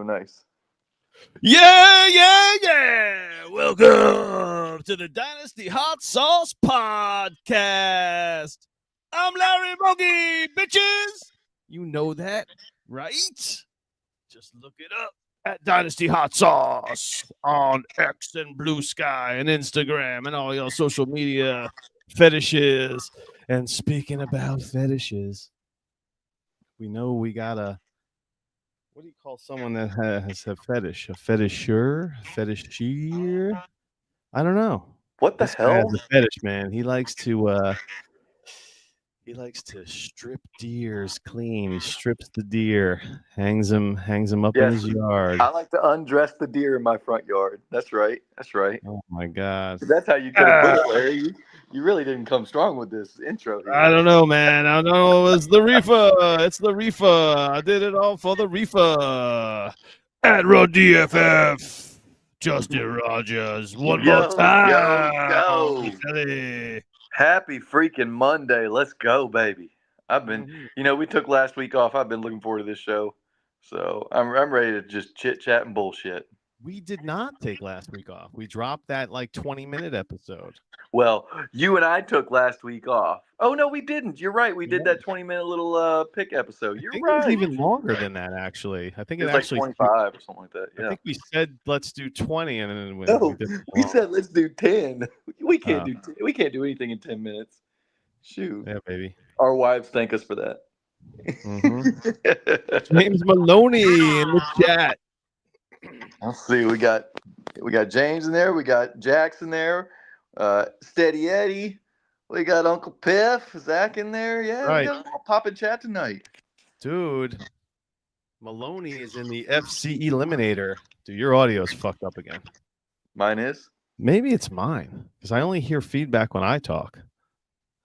nice. Yeah. Welcome to the Dynasty Hot Sauce Podcast. I'm Larry Mogi, bitches. You know that, right? Just look it up at Dynasty Hot Sauce on X and Blue Sky and Instagram and all your social media fetishes. And speaking about fetishes, we know we got a what do you call someone that has a fetish? A fetisher? Fetishier? I don't know. What the This guy has hell? a fetish, man. He likes to strip deers clean. He strips the deer, hangs them up in Yes, his yard. I like to undress the deer in my front yard. That's right. That's right. Oh my god. That's how you could have put it, Larry. You really didn't come strong with this intro here. I don't know, man. I don't know. It's the reefer. It's the reefer. I did it all for the reefer. At Rod DFF. Justin Rogers. One more time. Yo. Happy freaking Monday. Let's go, baby. We took last week off. I've been looking forward to this show. So I'm ready to just chit chat and bullshit. We did not take last week off. We dropped that like 20-minute episode. Well, you and I took last week off. Oh, no, we didn't. You're right. We did that 20-minute little pick episode. You're right. It was even longer than that, actually. I think it was actually like 25 or something like that. Yeah. I think we said let's do 20, and then we said let's do 10. We can't do anything in 10 minutes. Shoot. Yeah, baby. Our wives thank us for that. Mm-hmm. James Maloney in the chat. Let's see. We got James in there. We got Jackson there. Steady Eddie. We got Uncle Piff. Zach in there. Yeah, right. We got a little poppin' chat tonight. Dude, Maloney is in the FC Eliminator. Dude, your audio is fucked up again. Mine is? Maybe it's mine, because I only hear feedback when I talk.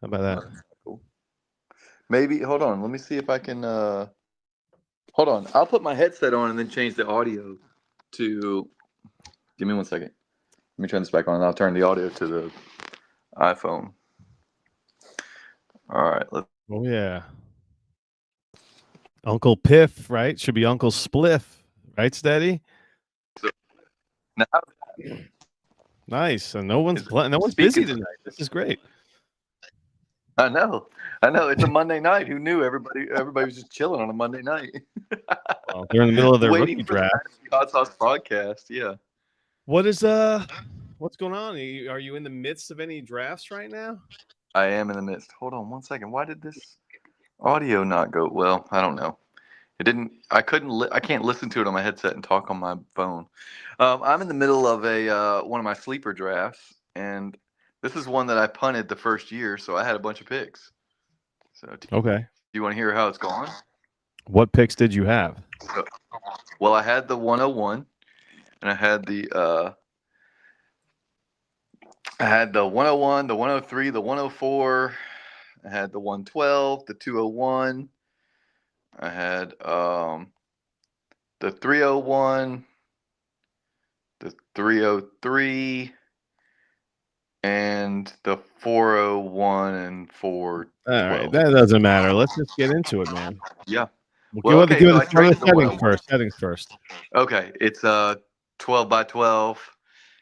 How about that? Cool. Maybe, hold on. Let me see if I can, hold on. I'll put my headset on and then change the audio to, give me 1 second. Let me turn this back on and I'll turn the audio to the iPhone. All right. Oh, yeah. Uncle Piff, right? Should be Uncle Spliff, right, Steady? Now, nice. And no one's busy tonight. This is great. I know. It's a Monday night. Who knew? Everybody was just chilling on a Monday night. Well, they're in the middle of their rookie draft. The Hot Sauce podcast. Yeah. What's going on? Are you in the midst of any drafts right now? I am in the midst. Hold on 1 second. Why did this audio not go? Well, I don't know. It didn't. I can't listen to it on my headset and talk on my phone. I'm in the middle of one of my sleeper drafts, and this is one that I punted the first year, so I had a bunch of picks. So okay. Do you want to hear how it's going? What picks did you have? Well, I had the 101, and I had the 101, the 103, the 104. I had the 112, the 201. I had the 301, the 303, and the 401 and 412. All right, that doesn't matter. Let's just get into it, man. Yeah. We'll give it settings first. Okay, it's 12 by 12,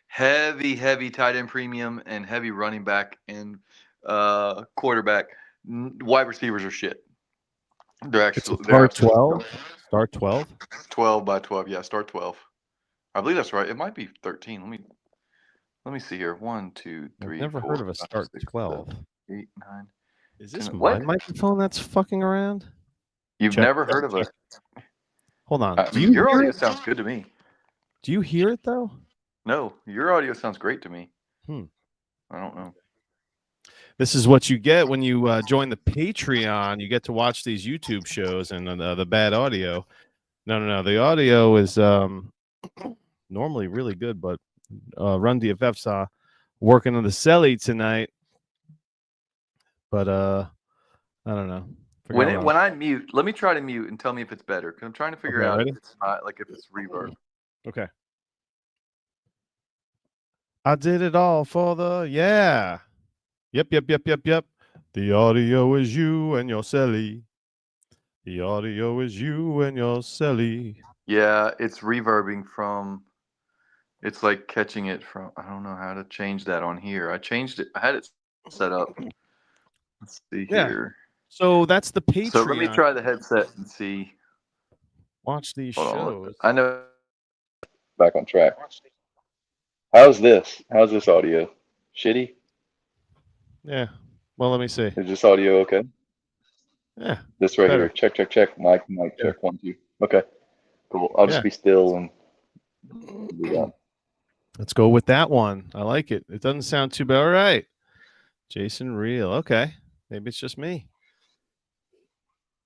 heavy tight end premium, and heavy running back and quarterback. Wide receivers are shit. They're actually start 12. Start 12. 12 by 12. Yeah, start 12. I believe that's right. It might be 13. Let me see here. 1, 2, 3. I've never heard of a start 12. 8, 9. Is this my microphone that's fucking around? You've never heard of it? Hold on. Your audio sounds good to me. Do you hear it though? No, your audio sounds great to me. I don't know. This is what you get when you join the Patreon. You get to watch these YouTube shows and the bad audio. No. The audio is normally really good, but Run DFF's working on the celly tonight. But I don't know. When I mute, let me try to mute and tell me if it's better. Because I'm trying to figure out if it's not, like if it's reverb. Okay. I did it all for the Yep. The audio is you and your celly. The audio is you and your celly. Yeah, it's reverbing from. It's like catching it from. I don't know how to change that on here. I changed it. I had it set up. Let's see Yeah. here. So that's the So let me Patreon. try the headset and see. Watch these Hold on. shows. I know. Back on track. How's this? How's this audio? Shitty? Yeah. Well, let me see. Is this audio okay? Yeah. This right Better. here. Check, check, check. Mic, mic, Yeah. check. 1, 2. Okay. Cool. I'll Yeah. just be still and do that. Let's go with that one. I like it. It doesn't sound too bad. All right. Jason Real. Okay. Maybe it's just me.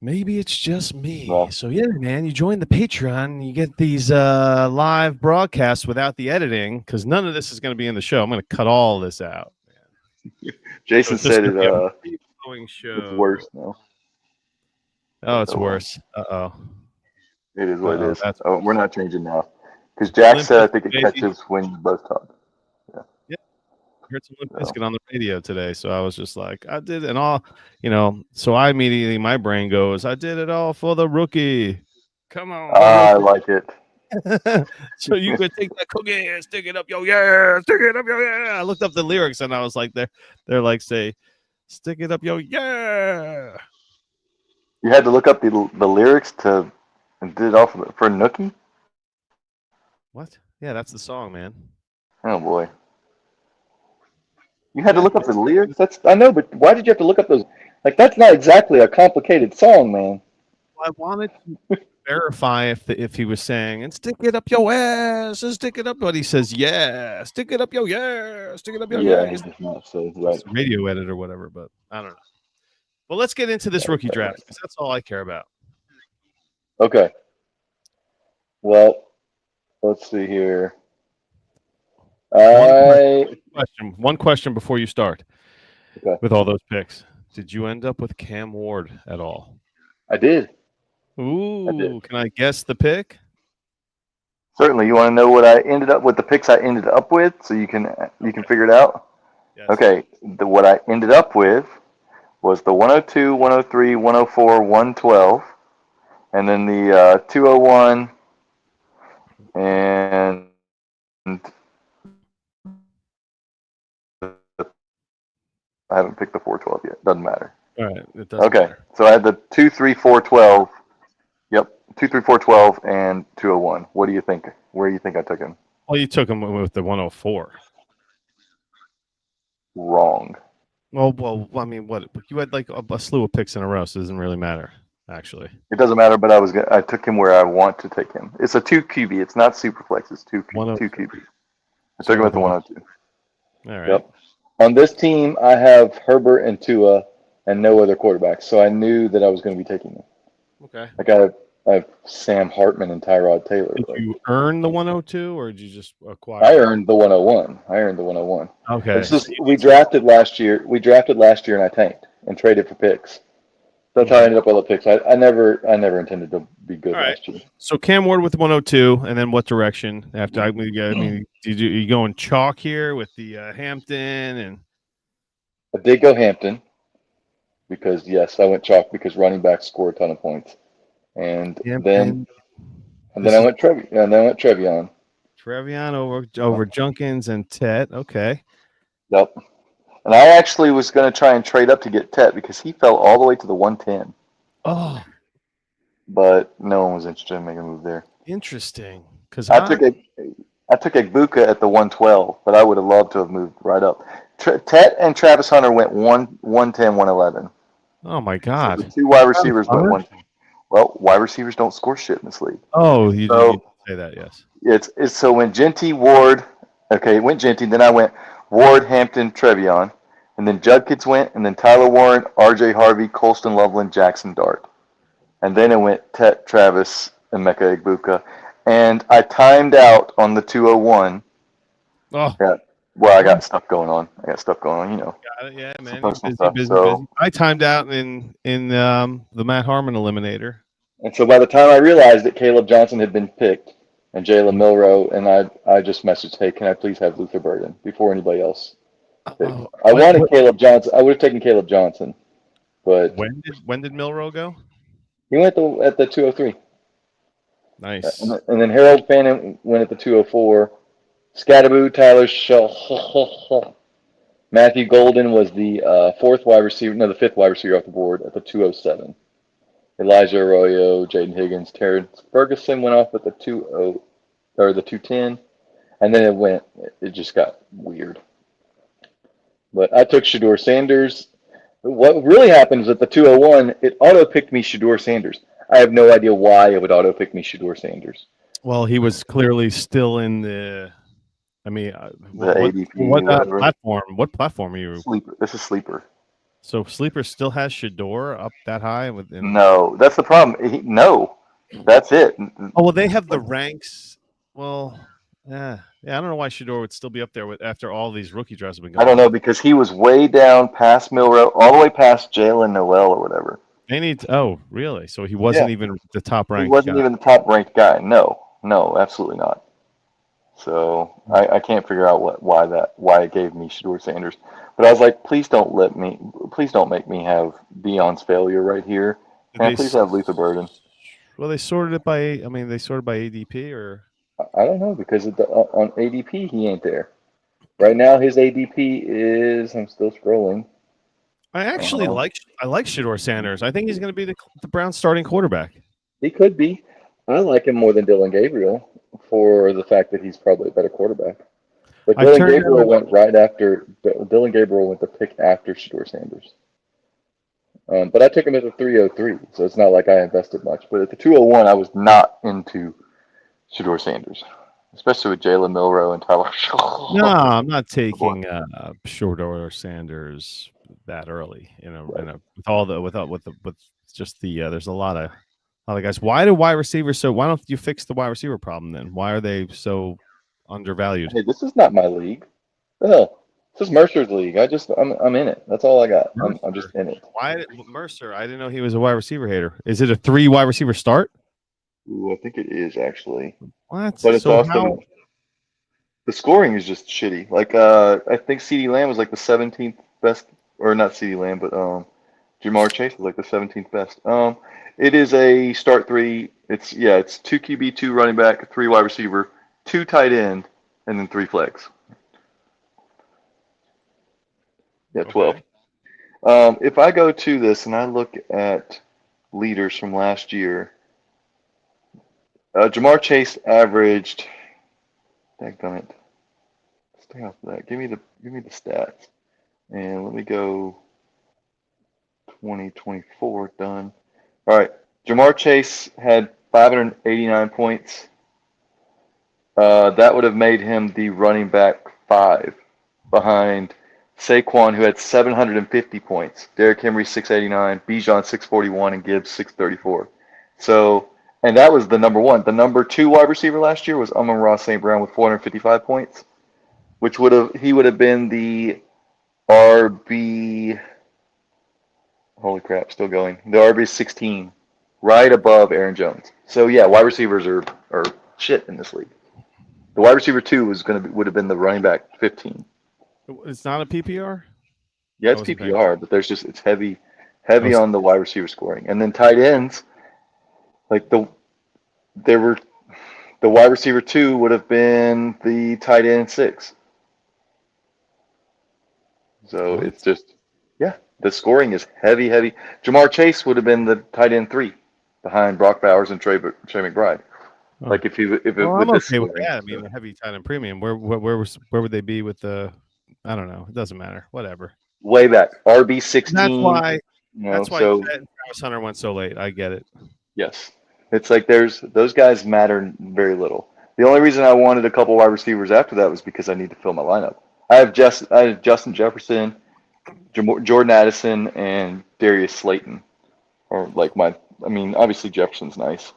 Maybe it's just me. Well, So yeah, man, you join the Patreon, you get these live broadcasts without the editing because none of this is going to be in the show. I'm going to cut all this out. Jason So it's just said gonna it. be a free-flowing show. It's worse now. Oh, it's Oh, well. worse. Uh-oh. It is what it is. That's Oh, we're not changing now. Because Jack Limp said I think it Bizkit, baby. catches when you both talk. I heard some Limp So. Bizkit on the radio today, so I was just like, I did it, and all, so I immediately, my brain goes, I did it all for the rookie. Come on. I like it. So you could take that cookie and stick it up your yeah, stick it up your yeah. I looked up the lyrics and I was like, they're like, say, stick it up your yeah. You had to look up the lyrics to and did it off for Nookie? What? Yeah, that's the song, man. Oh boy. You had to look up the lyrics? I know, but why did you have to look up those? Like, that's not exactly a complicated song, man. I wanted to verify if he was saying, and stick it up your ass, and stick it up, but he says, yeah, stick it up your yeah, stick it up your yeah. He does not say, right. It's a radio edit or whatever, but I don't know. Well, let's get into this rookie draft because that's all I care about. Okay. Well, let's see here. One question before you start. Okay. With all those picks, did you end up with Cam Ward at all? I did. Ooh, I did. Can I guess the pick? Certainly. You want to know what I ended up with, the picks I ended up with, so you can figure it out? Yes. Okay. What I ended up with was the 102, 103, 104, 112, and then the 201 and I haven't picked the 412 yet. Doesn't matter. All right. It doesn't Okay. matter. So I had the 2, 3, 4, 12. Yep. 2, 3, 4, 12, and 201. What do you think? Where do you think I took him? Well, you took him with the 104. Wrong. Well, I mean, what you had like a slew of picks in a row, so it doesn't really matter, actually. It doesn't matter, but I took him where I want to take him. It's a 2 QB. It's not Superflex. It's 2 QB. I took him at the 102. All right. Yep. On this team, I have Herbert and Tua and no other quarterbacks, so I knew that I was going to be taking them. Okay. Like I have Sam Hartman and Tyrod Taylor. Did you earn the 102 or did you just acquire? I earned the 101. Okay. It's just we drafted last year and I tanked and traded for picks. That's how I ended up with all the picks. I never intended to be good last year. So Cam Ward with the 102, and then what direction after? I mean, you going chalk here with the Hampton and? I did go Hampton because yes, I went chalk because running backs score a ton of points, and then I went Trevion. Trevion over Junkins and Tet. Okay. Yep. And I actually was going to try and trade up to get Tet because he fell all the way to the 110. Oh. But no one was interested in making a move there. Interesting. Because I took Egbuka at the 112, but I would have loved to have moved right up. Tet and Travis Hunter went 110, 111. Oh, my God. So the 2 wide receivers went 110. Well, wide receivers don't score shit in this league. Oh, you did say that, yes. It's so when Genty, Ward, okay, it went Genty, then I went Ward, Hampton, Trevion, and then Judkins went, and then Tyler Warren, R.J. Harvey, Colston Loveland, Jackson Dart. And then it went Tet, Travis, and Mecca Egbuka. And I timed out on the 201. Oh. Yeah. Well, I got stuff going on. You know. Got it, yeah, man. Busy. I timed out in the Matt Harmon eliminator. And so by the time I realized that Caleb Johnson had been picked and Jalen Milroe, and I just messaged, hey, can I please have Luther Burden before anybody else? I wanted Caleb Johnson. I would have taken Caleb Johnson, but when did Milroe go? He went at the 203. Nice. And then Harold Fannin went at the 204. Scattaboo, Tyler Shaw, Matthew Golden was the the fifth wide receiver off the board at the 207. Elijah Arroyo, Jaden Higgins, Terrence Ferguson went off at the 20 or the 210, and then it just got weird. But I took Shedeur Sanders. What really happened is at the 201, it auto-picked me Shedeur Sanders. I have no idea why it would auto-pick me Shedeur Sanders. Well, he was clearly still in the. I mean, The ADP, platform? What platform are you? Sleeper. This is Sleeper. So Sleeper still has Shedeur up that high? No, that's the problem. No, that's it. Oh, well, they have the ranks. Well, yeah. I don't know why Shedeur would still be up there after all these rookie drafts have been going. I don't know, because he was way down past Milroe, all the way past Jalen Noel or whatever. Oh, really? So he wasn't even the top ranked. He wasn't even the top ranked guy. No, absolutely not. So I can't figure out why it gave me Shedeur Sanders. But I was like, please don't make me have Deion's failure right here. And please have Luther Burden. Well, they sorted it by ADP, or I don't know, because on ADP he ain't there. Right now his ADP is, I'm still scrolling. I actually like Shedeur Sanders. I think he's going to be the Browns starting quarterback. He could be. I like him more than Dillon Gabriel for the fact that he's probably a better quarterback. But Dillon Gabriel went the pick after Shedeur Sanders. But I took him at the 303, so it's not like I invested much. But at the 201, I was not into Shedeur Sanders, especially with Jalen Milroe and Tyler Shaw. No, I'm not taking Shedeur Sanders that early. There's a lot of guys. Why do wide receivers why don't you fix the wide receiver problem then? Why are they so undervalued? Hey, this is not my league. Hell, this is Mercer's league. I'm in it. That's all I got. I'm just in it. Why Mercer? I didn't know he was a wide receiver hater. Is it a 3 wide receiver start? Ooh, I think it is actually. What? But it's awesome. The scoring is just shitty. Like I think CeeDee Lamb was like the 17th best, or not CeeDee Lamb, but Ja'Marr Chase was like the 17th best. It is a start 3. It's 2 QB, 2 running back, 3 wide receiver, 2 tight end, and then 3 flex. Yeah, 12. Okay. If I go to this and I look at leaders from last year, Ja'Marr Chase averaged. Dadgummit. Stay off of that. Give me the stats, and let me go. 2024 done. All right, Ja'Marr Chase had 589 points. That would have made him the running back 5 behind Saquon, who had 750 points. Derrick Henry 689, Bijan 641, and Gibbs 634. So, and that was the number 1. The number 2 wide receiver last year was Amon-Ra St. Brown with 455 points, which would have been the RB. Holy crap, still going. The RB 16, right above Aaron Jones. So yeah, wide receivers are shit in this league. The wide receiver 2 would have been the running back 15. It's not a PPR? Yeah, it's PPR, but it's heavy on the wide receiver scoring. And then tight ends, like the wide receiver 2 would have been the tight end 6. So it's just, yeah, the scoring is heavy. Ja'Marr Chase would have been the tight end 3 behind Brock Bowers and Trey McBride. Oh. Like if I'm okay with that. I mean, the heavy tight end premium. Where would they be with the? I don't know. It doesn't matter. Whatever. Way back, RB 16. That's why Travis Hunter went so late. I get it. Yes, it's like those guys matter very little. The only reason I wanted a couple wide receivers after that was because I need to fill my lineup. I have Justin Jefferson, Jordan Addison, and Darius Slayton. Obviously Jefferson's nice,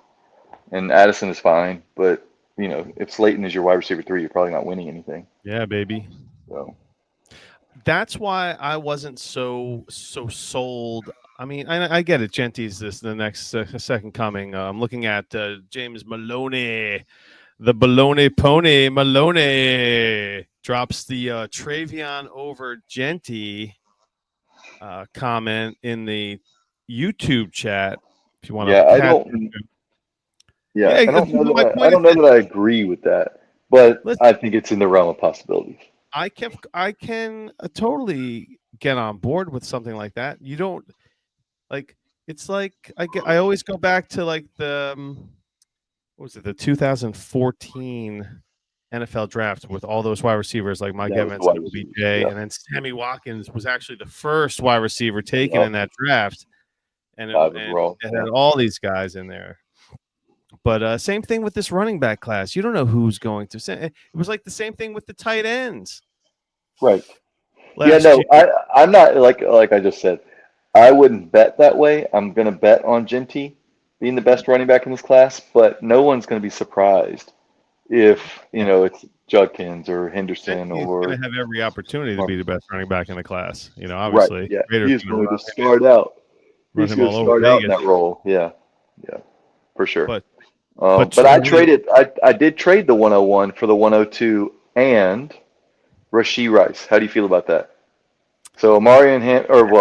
and Addison is fine, but if Slayton is your wide receiver 3, you're probably not winning anything. Yeah, baby. So that's why I wasn't so sold. I mean, I get it. Genty's the next second coming. I'm looking at James Maloney. The baloney pony Maloney drops the Travion over Genty comment in the YouTube chat. If you want to, Yeah, I don't know my that I point don't is know that I agree with that, but this. I think it's in the realm of possibilities. I can totally get on board with something like that. You don't like it's like I always go back to like the what was it, the 2014 NFL draft with all those wide receivers like Mike That was the Evans wide and receivers. OBJ, Yeah. and then Sammy Watkins was actually the first wide receiver taken Yep. in that draft, and I was and wrong. it Yeah. had all these guys in there. But same thing with this running back class. You don't know who's going to. It was like the same thing with the tight ends Right. Yeah, last no, year. I'm not like I just said. I wouldn't bet that way. I'm gonna bet on Genty being the best running back in this class, but no one's gonna be surprised if it's Judkins or Henderson He's going or to have every opportunity to be the best running back in the class. right. Obviously, Yeah, Raiders he's going to going to start out. run He's him going to all over start out in Vegas. that role. Yeah, yeah, for sure. But But I did trade the 101 for the 102 and Rashee Rice. How do you feel about that? So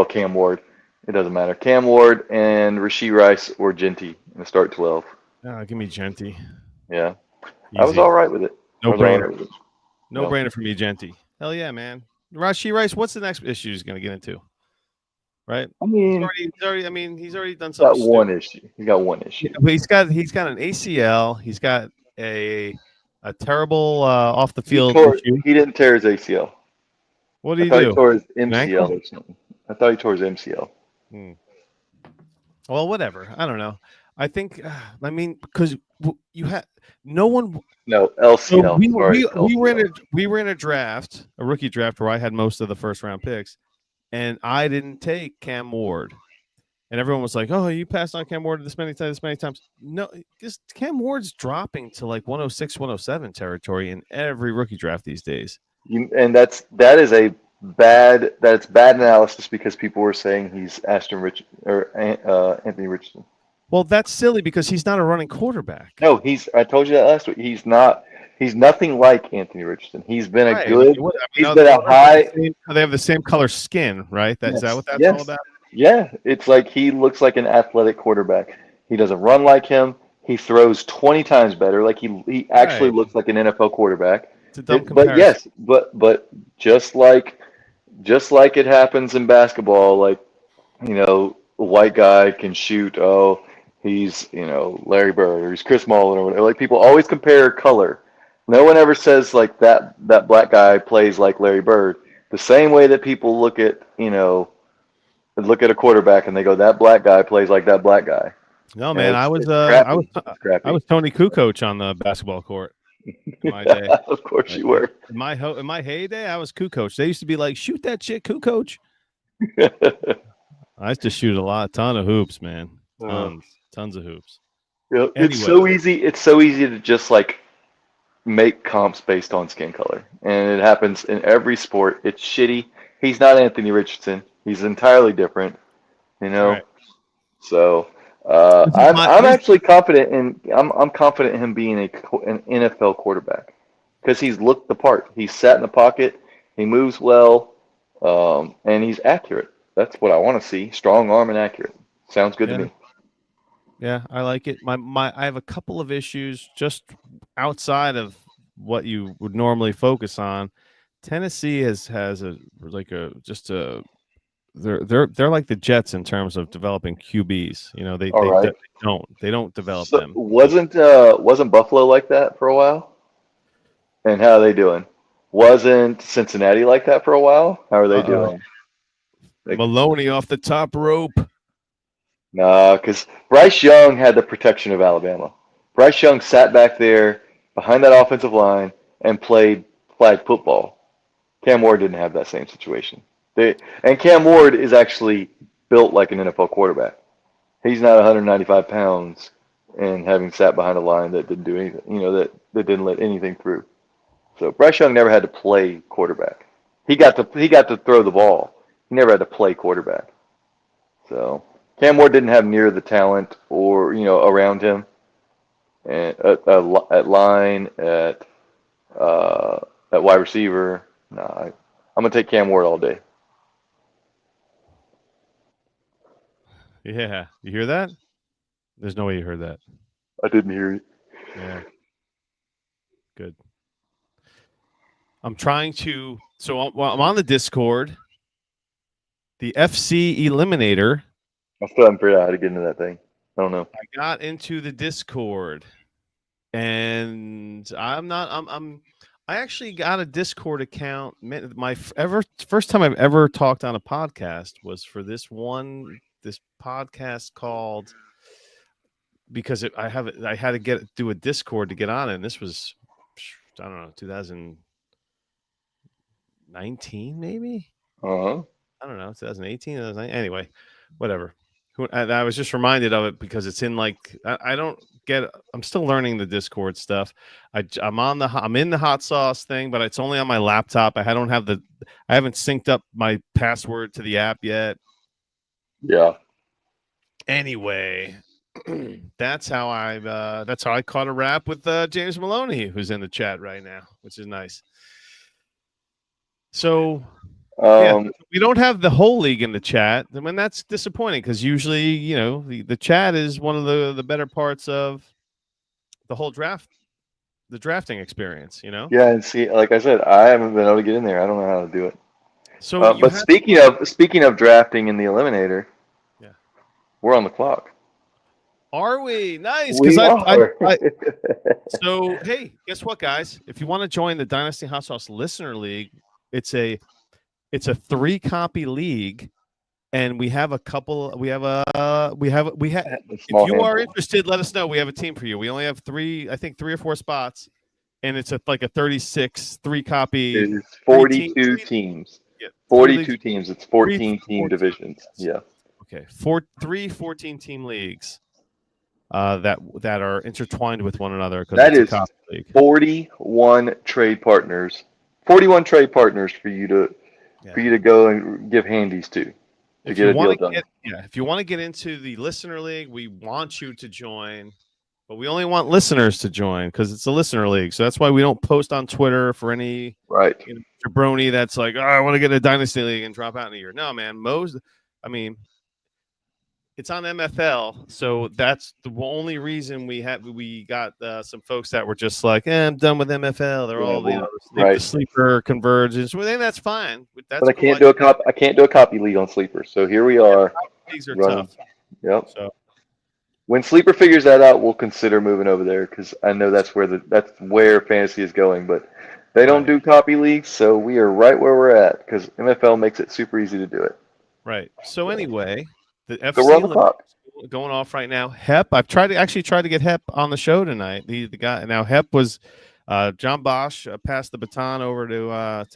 Cam Ward. It doesn't matter. Cam Ward and Rashee Rice or Genty in the start 12. give me Genty. Yeah. Easy. I was all right with it. No brainer. Right no brainer for me, Genty. Hell yeah, man. Rashee Rice, what's the next issue he's going to get into? Right? I mean, he's already done got something. one issue. He got one issue. He's got an ACL. He's got a terrible off the field issue. He didn't tear his ACL. What did he do? He tore his MCL or something. I thought he tore his MCL. Well, whatever. I don't know. I think. Because you had no one. No, LCL. So we were in a draft, a rookie draft, where I had most of the first round picks, and I didn't take Cam Ward, and everyone was like, "Oh, you passed on Cam Ward this many times." No, just Cam Ward's dropping to like 106, 107 territory in every rookie draft these days. That's bad analysis because people were saying he's Anthony Richardson. Well, that's silly because he's not a running quarterback. No, I told you that last week. He's not. He's nothing like Anthony Richardson. He's been a good. He's been a high. They have the same color skin, right? Is that what that's all about? Yeah, it's like he looks like an athletic quarterback. He doesn't run like him. He throws 20 times better. Like he actually looks like an NFL quarterback. It's a dumb comparison. But just like it happens in basketball, like a white guy can shoot. Oh, he's Larry Bird or he's Chris Mullin or whatever. Like people always compare color. No one ever says like that black guy plays like Larry Bird. The same way that people look at a quarterback and they go, that black guy plays like that black guy. No, man, I was Tony Kukoc on the basketball court in my day. Of course you were. In my heyday, I was Kukoc. They used to be like, shoot that shit, Kukoc. I used to shoot a ton of hoops, man. Tons of hoops. Anyway. It's so easy. It's so easy to just like make comps based on skin color, and it happens in every sport. It's shitty. He's not Anthony Richardson. He's entirely different. Right. So I'm actually confident I'm confident in him being an NFL quarterback because he's looked the part. He's sat in the pocket. He moves well, and he's accurate. That's what I want to see. Strong arm and accurate. Sounds good to me. Yeah, I like it. I have a couple of issues just outside of what you would normally focus on. Tennessee has they're like the Jets in terms of developing QBs. They don't develop them. Wasn't Buffalo like that for a while? And how are they doing? Wasn't Cincinnati like that for a while? How are they doing? Maloney off the top rope. No, because Bryce Young had the protection of Alabama. Bryce Young sat back there behind that offensive line and played flag football. Cam Ward didn't have that same situation. And Cam Ward is actually built like an NFL quarterback. He's not 195 pounds and having sat behind a line that didn't do anything, that didn't let anything through. So Bryce Young never had to play quarterback. He got to throw the ball. He never had to play quarterback. So Cam Ward didn't have near the talent or around him, and at line at wide receiver. I'm gonna take Cam Ward all day. Yeah, you hear that? There's no way you heard that. I didn't hear it. Yeah. Good. I'm trying to. So I'm on the Discord. The FC Eliminator. I still haven't figured out how to get into that thing. I don't know. I got into the Discord, and I actually got a Discord account. First time I've ever talked on a podcast was for this podcast called, because I had to do a Discord to get on it. And this was, I don't know, 2019 maybe. Uh-huh. I don't know, 2018. Anyway, whatever. I was just reminded of it because it's in like I'm still learning the Discord stuff. I'm in the hot sauce thing, but it's only on my laptop. I haven't synced up my password to the app yet. Yeah. Anyway, that's how I caught a rap with James Maloney, who's in the chat right now, which is nice. So we don't have the whole league in the chat. I mean, that's disappointing because usually, the chat is one of the better parts of the whole the drafting experience, Yeah, and see, like I said, I haven't been able to get in there. I don't know how to do it. So, but speaking of drafting in the Eliminator, yeah, we're on the clock. Are we? Nice. We are. So, hey, guess what, guys? If you want to join the Dynasty Hot Sauce Listener League, it's a 3-copy league, and we have a couple. If you are interested, let us know. We have a team for you. We only have 3 or 4 spots, and it's like a 36 3-copy. It's 42 teams. Yeah, 42 teams. It's 14 team divisions. Yeah. Okay, 14-team leagues that are intertwined with one another. That is 41 trade partners. 41 trade partners for you to go and give handies to get a deal done. If you want to get into the listener league, we want you to join, but we only want listeners to join because it's a listener league. So that's why we don't post on Twitter for any jabroni that's like, I want to get a dynasty league and drop out in a year. No, man, it's on MFL, so that's the only reason we got some folks that were just like, I'm done with MFL. They're all the sleeper convergence. Well, that's fine. But I can't do a copy league on sleeper. So here we are. These are tough. Yep. So when sleeper figures that out, we'll consider moving over there because I know that's where fantasy is going. But they don't do copy leagues, so we are right where we're at because MFL makes it super easy to do it. Right. So anyway. The so we're on the clock. Going off right now. Hep, I've tried to get Hep on the show tonight. The guy now Hep was John Bosch passed the baton over to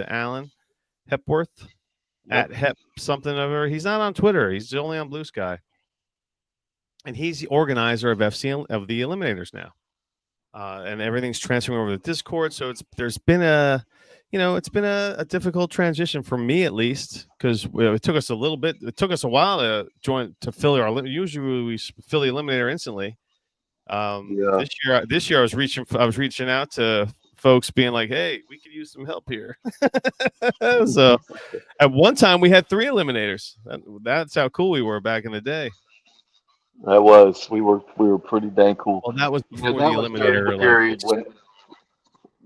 Alan Hepworth at Hep something over. He's not on Twitter. He's only on Blue Sky, and he's the organizer of FC of the Eliminators now, and everything's transferring over to Discord. So there's been a difficult transition for me, at least, because it took us a little bit. It took us a while to fill our. Usually we fill the Eliminator instantly. This year I was reaching out to folks, being like, "Hey, we could use some help here." So at one time we had 3 Eliminators. That's how cool we were back in the day. That was we were pretty dang cool. Well, that was before the Eliminator period when.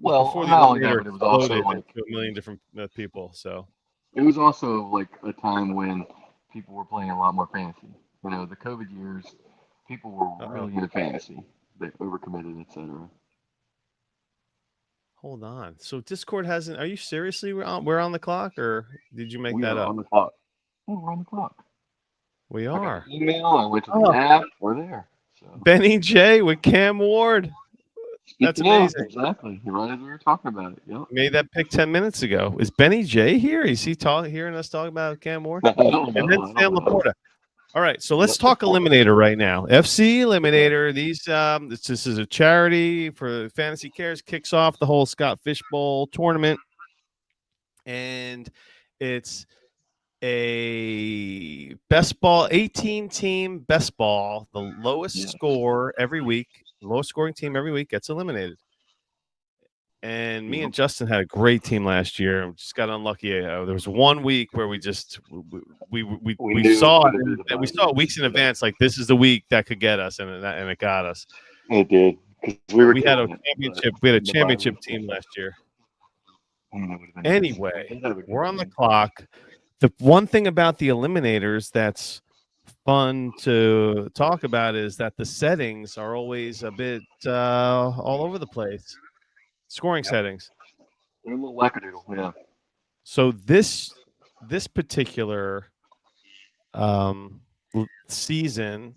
Well, before it was also like to a million different people. So it was also like a time when people were playing a lot more fantasy. The COVID years, people were really into fantasy. They overcommitted, etc. Hold on. So Discord hasn't. Are you seriously? We're on the clock, or did you make that up? On the clock. Oh, we're on the clock. We are. Email. I went to the app. We're there. So. Benny J with Cam Ward. That's amazing. Exactly. Right as we were talking about it. Yep. Made that pick 10 minutes ago. Is Benny J here? Is he hearing us talk about Cam Ward? And then Sam Laporta. All right, so let's talk Eliminator right now. FC Eliminator. This is a charity for Fantasy Cares. Kicks off the whole Scott Fishbowl tournament, and it's a best ball 18-team best ball. The lowest score every week. Lowest scoring team every week gets eliminated. And me and Justin had a great team last year. We just got unlucky. There was one week where we saw it. We saw it weeks in advance. Like, this is the week that could get us, and it got us. It did. 'Cause we were We had a killing it, championship. but We had a the bye championship week- team last year. that would've been Anyway, nice. That would've been we're on the good. clock. The one thing about the eliminators that's fun to talk about is that the settings are always a bit all over the place. Scoring settings. They're a little wackadoodle, yeah. So this particular season,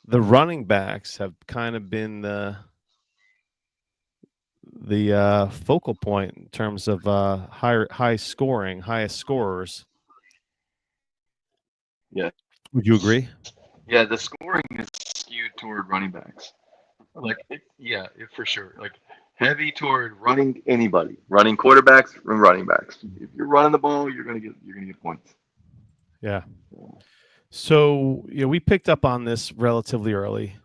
the running backs have kind of been the focal point in terms of high scoring, highest scorers. Yeah. Would you agree? Yeah, the scoring is skewed toward running backs. For sure. Like heavy toward running anybody, running quarterbacks and running backs. If you're running the ball, you're gonna get points. Yeah. So we picked up on this relatively early,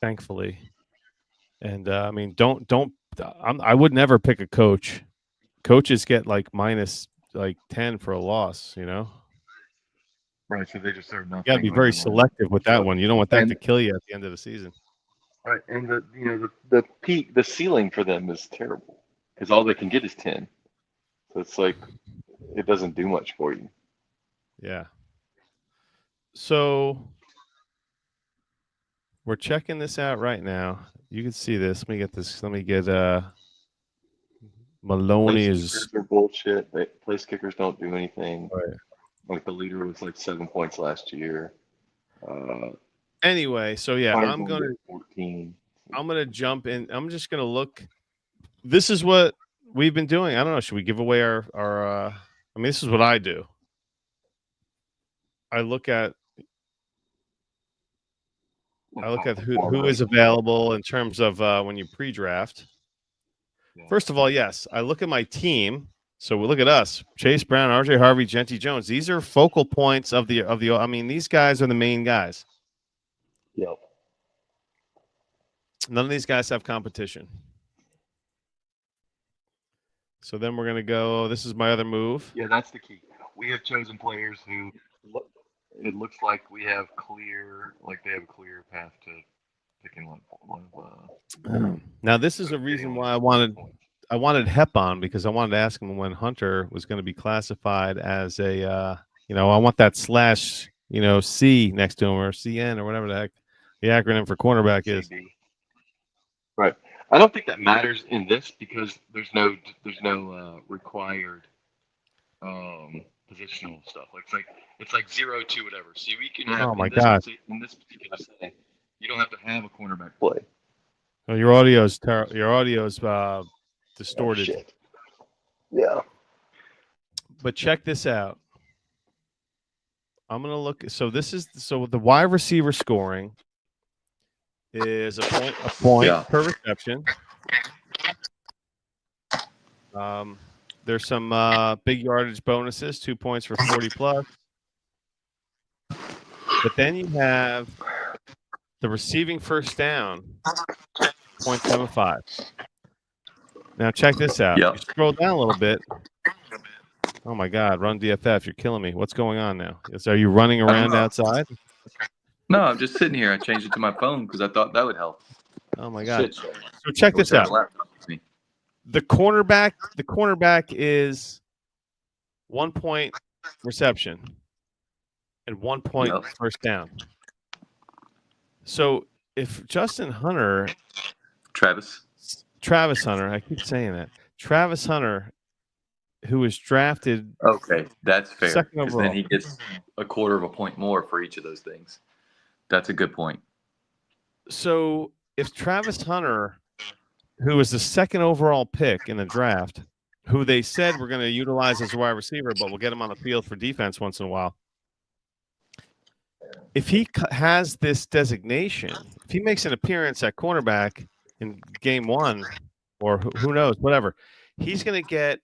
thankfully, and I mean, I would never pick a coach. Coaches get like minus like 10 for a loss. Right. So they just serve nothing. You got to be very selective with that one. You don't want that to kill you at the end of the season. Right, and the peak, the ceiling for them is terrible because all they can get is 10. So it's like it doesn't do much for you. Yeah. So we're checking this out right now. You can see this. Let me get this. Let me get Maloney's. Place kickers are bullshit. Place kickers don't do anything. Right. Like the leader was like 7 points last year. Anyway, so yeah, I'm gonna jump in. I'm just gonna look. This is what we've been doing. I don't know. Should we give away our I mean, this is what I do. I look at who is available in terms of when you pre-draft. Yeah. First of all, yes, I look at my team. So we look at us: Chase Brown, RJ Harvey, Genty Jones. These are focal points of the. I mean, these guys are the main guys. Yep. None of these guys have competition. So then we're gonna go. This is my other move. Yeah, that's the key. We have chosen players who it looks like they have a clear path to picking one of. Now this is a reason why I wanted Hep on, because I wanted to ask him when Hunter was going to be classified as a I want that slash C next to him, or CN, or whatever the heck the acronym for cornerback is. Right. I don't think that matters in this because there's no required positional stuff. It's like 0-2 whatever. So we can have in this particular setting, you don't have to have a cornerback play. Oh, your audio's distorted. Oh, shit. Yeah. But check this out. I'm gonna look. So the wide receiver scoring is a point per reception. There's some big yardage bonuses, 2 points for 40 plus. But then you have the receiving first down, 0.75. Now check this out. Yep. You scroll down a little bit. Oh my God, run DFF, you're killing me. What's going on now? Are you running around outside? No, I'm just sitting here. I changed it to my phone because I thought that would help. Oh my God. Shit. So check this out. The cornerback is 1 point reception and 1 point first down. So if Travis Hunter, I keep saying that. Travis Hunter, who was drafted. Okay, that's fair. Second Because overall. then he gets a quarter of a point more for each of those things. That's a good point. So if Travis Hunter, who was the second overall pick in the draft, who they said we're going to utilize as a wide receiver, but we'll get him on the field for defense once in a while. If he has this designation, if he makes an appearance at cornerback in game one, or who knows, whatever, he's going to get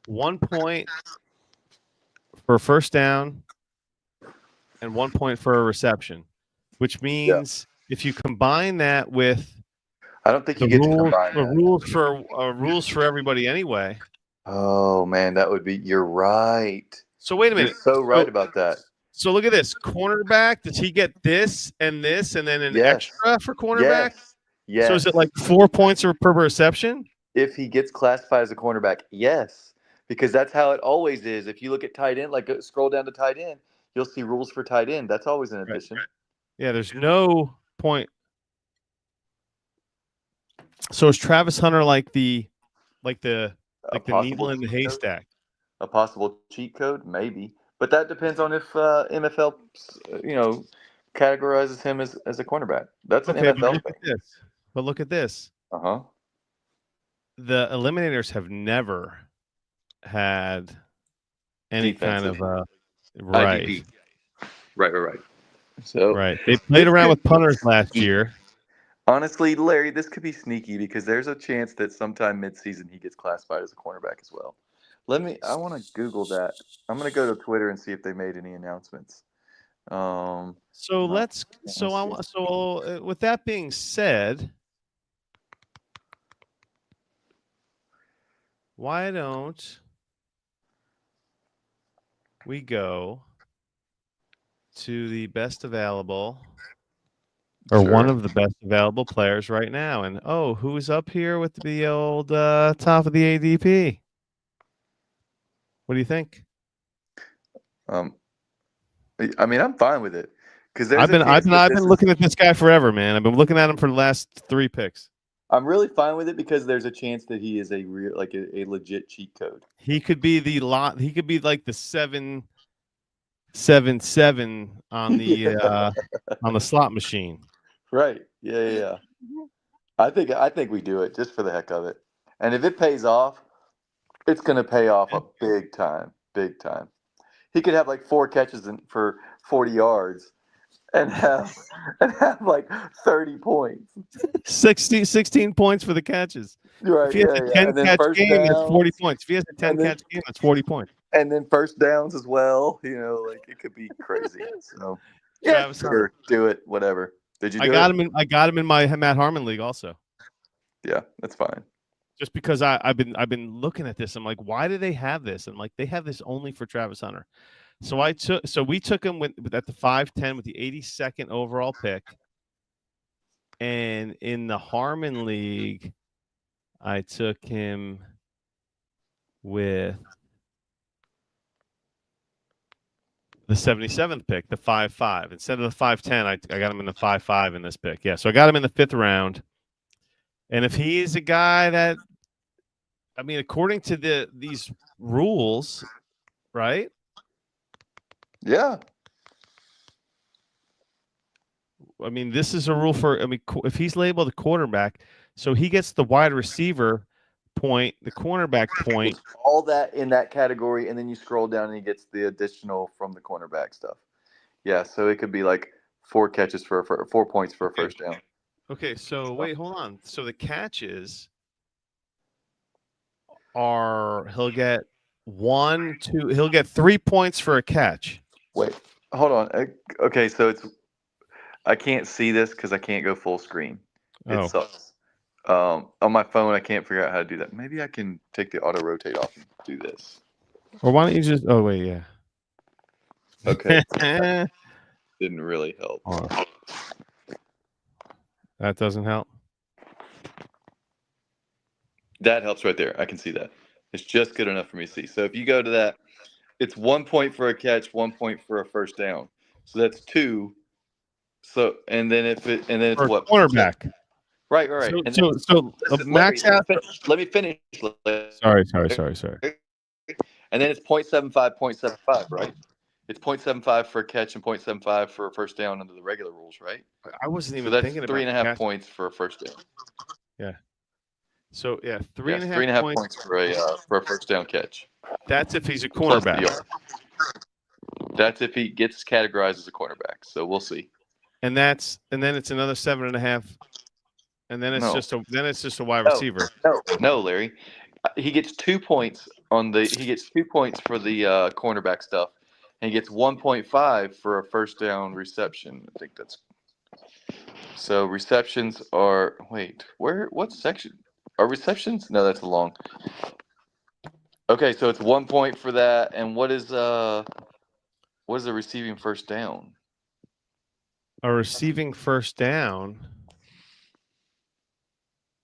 1 point for first down and 1 point for a reception, which means if you combine that with I don't think you get to combine the rules for everybody anyway. Oh man, that would be. You're right. So wait a minute. You're so right about that. So look at this. Cornerback, does he get this and then an extra for cornerback? Yes. So is it like 4 points per reception? If he gets classified as a cornerback? Yes, because that's how it always is. If you look at tight end, like scroll down to tight end, you'll see rules for tight end. That's always an addition. Yeah, there's no point. So is Travis Hunter like the needle in the cheat code? haystack? A possible cheat code, maybe, but that depends on if NFL, categorizes him as a cornerback. That's an Okay, NFL thing. But look at this. Uh-huh. The Eliminators have never had any Defensive. kind of right. IDP. Right. So Right. They played around with punters last year. honestly, Larry, this could be sneaky because there's a chance that sometime midseason he gets classified as a cornerback as well. I want to Google that. I'm going to go to Twitter and see if they made any announcements. So no. with that being said, why don't we go to the best available or one of the best available players right now? And who's up here with the old top of the ADP? What do you think? I mean, I'm fine with it because I've been looking at this guy forever, man. I've been looking at him for the last 3 picks. I'm really fine with it because there's a chance that he is a real, like a legit cheat code. He could be He could be like the 777 on the on the slot machine. Right. Yeah. I think we do it just for the heck of it. And if it pays off, it's going to pay off a big time. Big time. He could have like 4 catches for 40 yards and have like 30 points. 16 points for the catches. Right. If he has a 10 catch game, that's 40 points. If he has a 10 catch game, that's 40 points. And then first downs as well. Like it could be crazy. So yeah, sure, do it. Whatever. Did you? I got him in my Matt Harmon league also. Yeah, that's fine. Just because I've been looking at this, I'm like, why do they have this? And like, they have this only for Travis Hunter. So we took him at the 5'10" with the 82nd overall pick, and in the Harmon league, I took him with the 77th pick, the 5'5". Instead of the 5'10", I got him in the 5'5" in this pick. Yeah, so I got him in the 5th round. And if he is a guy that, I mean, according to these rules, right? Yeah. I mean, this is a rule for, if he's labeled a quarterback, so he gets the wide receiver point, the cornerback point. All that in that category, and then you scroll down and he gets the additional from the cornerback stuff. Yeah, so it could be like 4 catches for 4 points for a first down. Okay, so wait, hold on. So the catches are he'll get 3 points for a catch. Wait, hold on. Okay, so I can't see this because I can't go full screen. It sucks. On my phone, I can't figure out how to do that. Maybe I can take the auto rotate off and do this. Or why don't you just? Oh wait, yeah. Okay. Didn't really help. That doesn't help. That helps right there. I can see that. It's just good enough for me to see. So if you go to that, it's 1 point for a catch, 1 point for a first down. So that's 2. So and then it's what? Cornerback. Right. So max out. Let me finish. Sorry. And then it's 0.75, right? It's 0.75 for a catch and 0.75 for a first down under the regular rules, right? I wasn't even thinking about 3.5 points for a first down. Yeah. So yeah, 3.5 points for a first down catch. That's if he's a cornerback. That's if he gets categorized as a cornerback. So we'll see. And then it's another 7.5. And then it's just a wide receiver. No, Larry. He gets 2 points for the cornerback stuff, and he gets 1.5 for a first down reception. I think that's so. Receptions are what section are receptions? No, that's long. Okay, so it's 1 point for that, and what is a receiving first down? A receiving first down.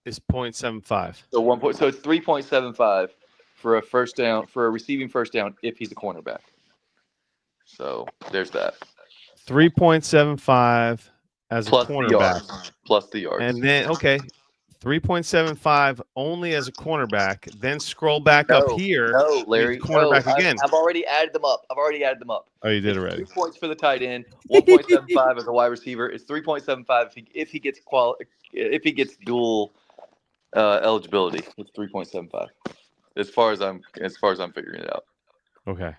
is 0.75. So 1 point. So it's 3.75 for a first down, for a receiving first down if he's a cornerback. So there's that. 3.75 as Plus a the cornerback. yards. Plus the yards. And then, okay, 3.75 only as a cornerback. Then scroll back up here. No, Larry. He's a cornerback again. I've already added them up. Oh, you did It's already. 3 points for the tight end, 1.75 as a wide receiver. It's 3.75 if he gets dual eligibility. It's 3.75 as far as I'm figuring it out. Okay.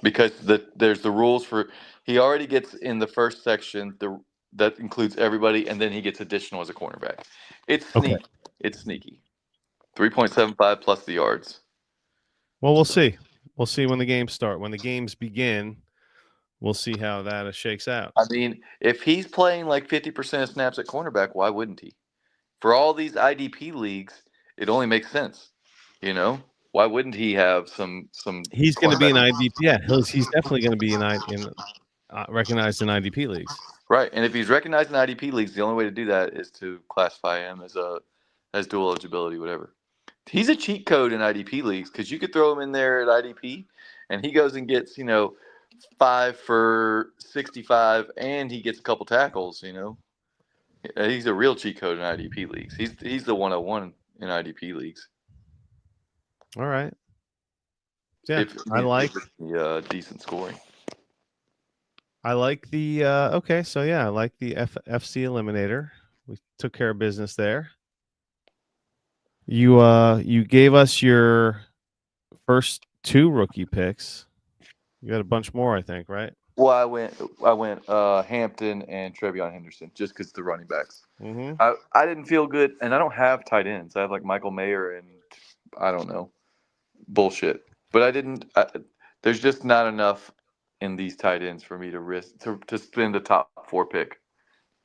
Because there's the rules for he already gets in the first section that includes everybody, and then he gets additional as a cornerback. It's sneaky. Okay. It's sneaky. 3.75 plus the yards. Well, we'll see. We'll see when the games start. When the games begin, we'll see how that shakes out. I mean, if he's playing like 50% of snaps at cornerback, why wouldn't he? For all these IDP leagues, it only makes sense. You know, why wouldn't he have some? He's going to be an cornerback? IDP. Yeah, he's definitely going to be recognized in IDP leagues. Right, and if he's recognized in IDP leagues, the only way to do that is to classify him as dual eligibility, whatever. He's a cheat code in IDP leagues because you could throw him in there at IDP, and he goes and gets 5 for 65, and he gets a couple tackles. He's a real cheat code in IDP leagues. He's the 101 in IDP leagues. All right. Yeah, If I like the decent scoring. I like the okay, so yeah, I like the FC Eliminator. We took care of business there. You gave us your first 2 rookie picks. You got a bunch more, I think, right? Well, I went Hampton and Trevion Henderson just because the running backs. Mm-hmm. I didn't feel good, and I don't have tight ends. I have like Michael Mayer and I don't know, bullshit. But I didn't. There's just not enough in these tight ends for me to risk to spend a top 4 pick.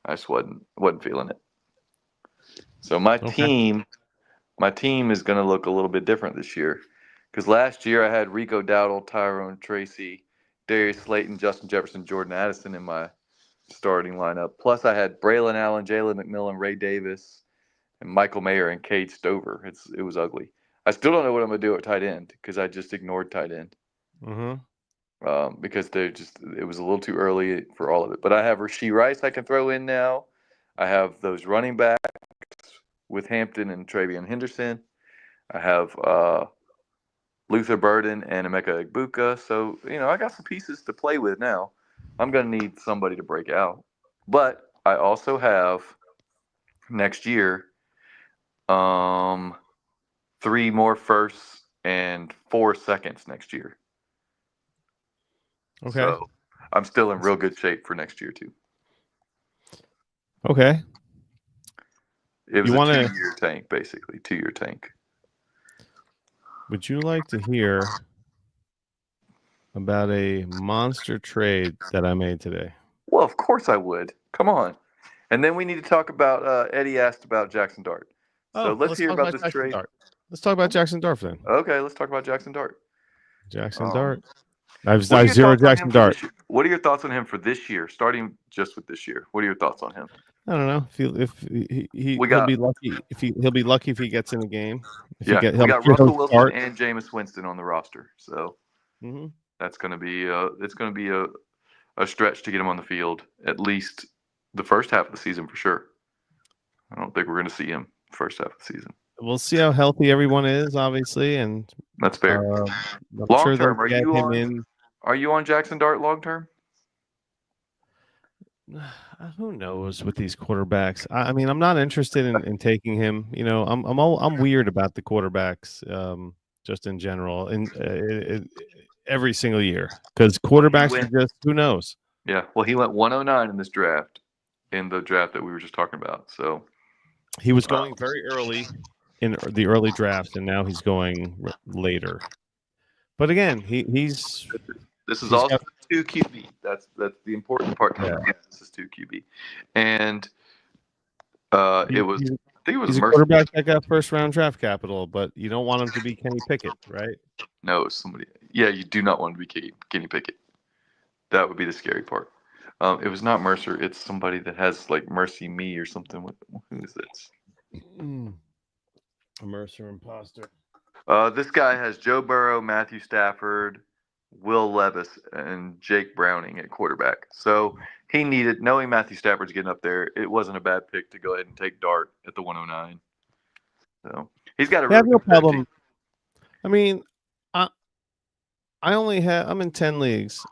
I just wasn't feeling it. So my team is going to look a little bit different this year because last year I had Rico Dowdle, Tyrone Tracy, Darius Slayton, Justin Jefferson, Jordan Addison in my starting lineup. Plus I had Braylon Allen, Jalen McMillan, Ray Davis, and Michael Mayer and Cade Stover. It was ugly. I still don't know what I'm going to do at tight end because I just ignored tight end. Mm-hmm. Because it was a little too early for all of it. But I have Rashee Rice I can throw in now. I have those running backs with Hampton and Trevion Henderson. I have Luther Burden and Emeka Egbuka. So, I got some pieces to play with now. I'm going to need somebody to break out. But I also have next year 3 more firsts and 4 seconds next year. Okay. So I'm still in real good shape for next year too. Okay. It was a 2-year tank, basically. 2-year tank. Would you like to hear about a monster trade that I made today? Well, of course I would. Come on. And then we need to talk about Eddie asked about Jackson Dart. So let's hear about this trade. Dart. Let's talk about Jackson Dart then. Okay, let's talk about Jackson Dart. Jackson Dart. I've zero Jackson Dart. What are your thoughts on him for this year? Starting just with this year. What are your thoughts on him? I don't know if he'll be lucky he'll be lucky if he gets in the game. We got Russell Wilson and Jameis Winston on the roster, so that's going to be a stretch to get him on the field at least the first half of the season for sure. I don't think we're going to see him first half of the season. We'll see how healthy everyone is, obviously, and that's fair. Long term, are you on Jackson Dart long term? Who knows with these quarterbacks? I mean, I'm not interested in taking him. I'm weird about the quarterbacks, just in general, and every single year because quarterbacks are just who knows. Yeah, well, he went 109 in this draft, in the draft that we were just talking about. So he was going very early in the early draft, and now he's going later. But again, he's. This is also 2 QB. That's the important part. Yeah. This is 2 QB, and I think it was. He's a quarterback that got first round draft capital, but you don't want him to be Kenny Pickett, right? No, somebody. Yeah, you do not want him to be Kenny Pickett. That would be the scary part. It was not Mercer. It's somebody that has like Mercy Me or something. Who is this? A Mercer imposter. This guy has Joe Burrow, Matthew Stafford, Will Levis, and Jake Browning at quarterback. So he needed, knowing Matthew Stafford's getting up there, it wasn't a bad pick to go ahead and take Dart at the 109. So he's got a I have really no competitive problem. I mean, I I'm in 10 leagues,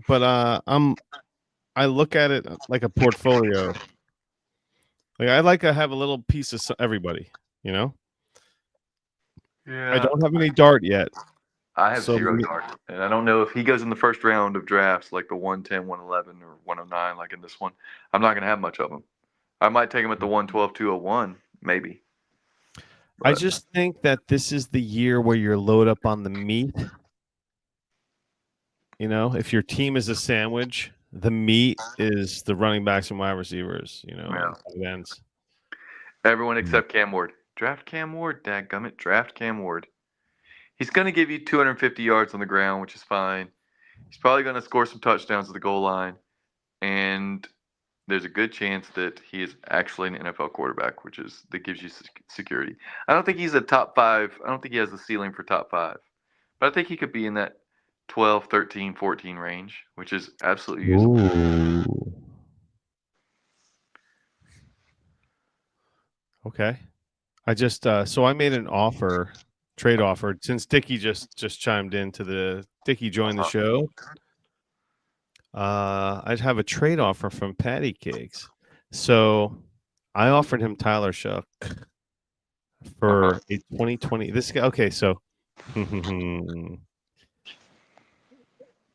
but I look at it like a portfolio. Like I like to have a little piece of everybody, you know. Yeah. I don't have any Dart yet. I have So- 0 Dart. And I don't know if he goes in the first round of drafts, like the 110, 111, or 109, like in this one. I'm not going to have much of him. I might take him at the 112, 201, maybe. I But just think that this is the year where you're load up on the meat. You know, if your team is a sandwich, the meat is the running backs and wide receivers, you know, Yeah. and tight ends. everyone except Cam Ward. Draft Cam Ward, dadgummit. Draft Cam Ward. He's going to give you 250 yards on the ground, which is fine. He's probably going to score some touchdowns at the goal line. And there's a good chance that he is actually an NFL quarterback, that gives you security. I don't think he's a top 5. I don't think he has the ceiling for top 5. But I think he could be in that 12, 13, 14 range, which is absolutely usable. Ooh. Okay. I just so I made an offer, trade offer, since Dickie just chimed into Dickie joined the show. I'd have a trade offer from Patty Cakes. So I offered him Tyler Shuck for a 2020. This guy, okay, so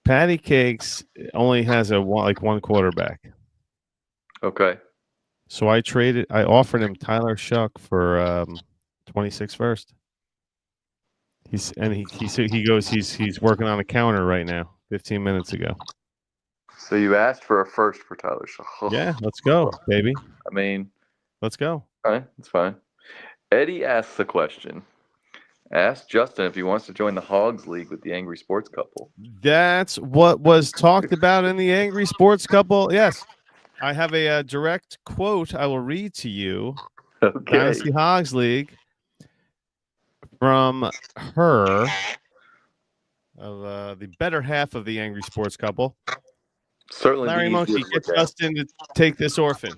Patty Cakes only has one quarterback. Okay. So I offered him Tyler Shuck for 26 first. He's working on a counter right now, 15 minutes ago. So you asked for a first for Tyler Shuck. Yeah, let's go, baby. I mean, Let's go. all right, it's fine. Eddie asks a question. Ask Justin if he wants to join the Hogs League with the Angry Sports Couple. That's what was talked about in the Angry Sports Couple. Yes. I have a direct quote I will read to you. Okay. Dynasty Hogs League from her of the better half of the Angry Sports Couple. Certainly Larry the Monkey, easiest get look at. Justin to take this orphan.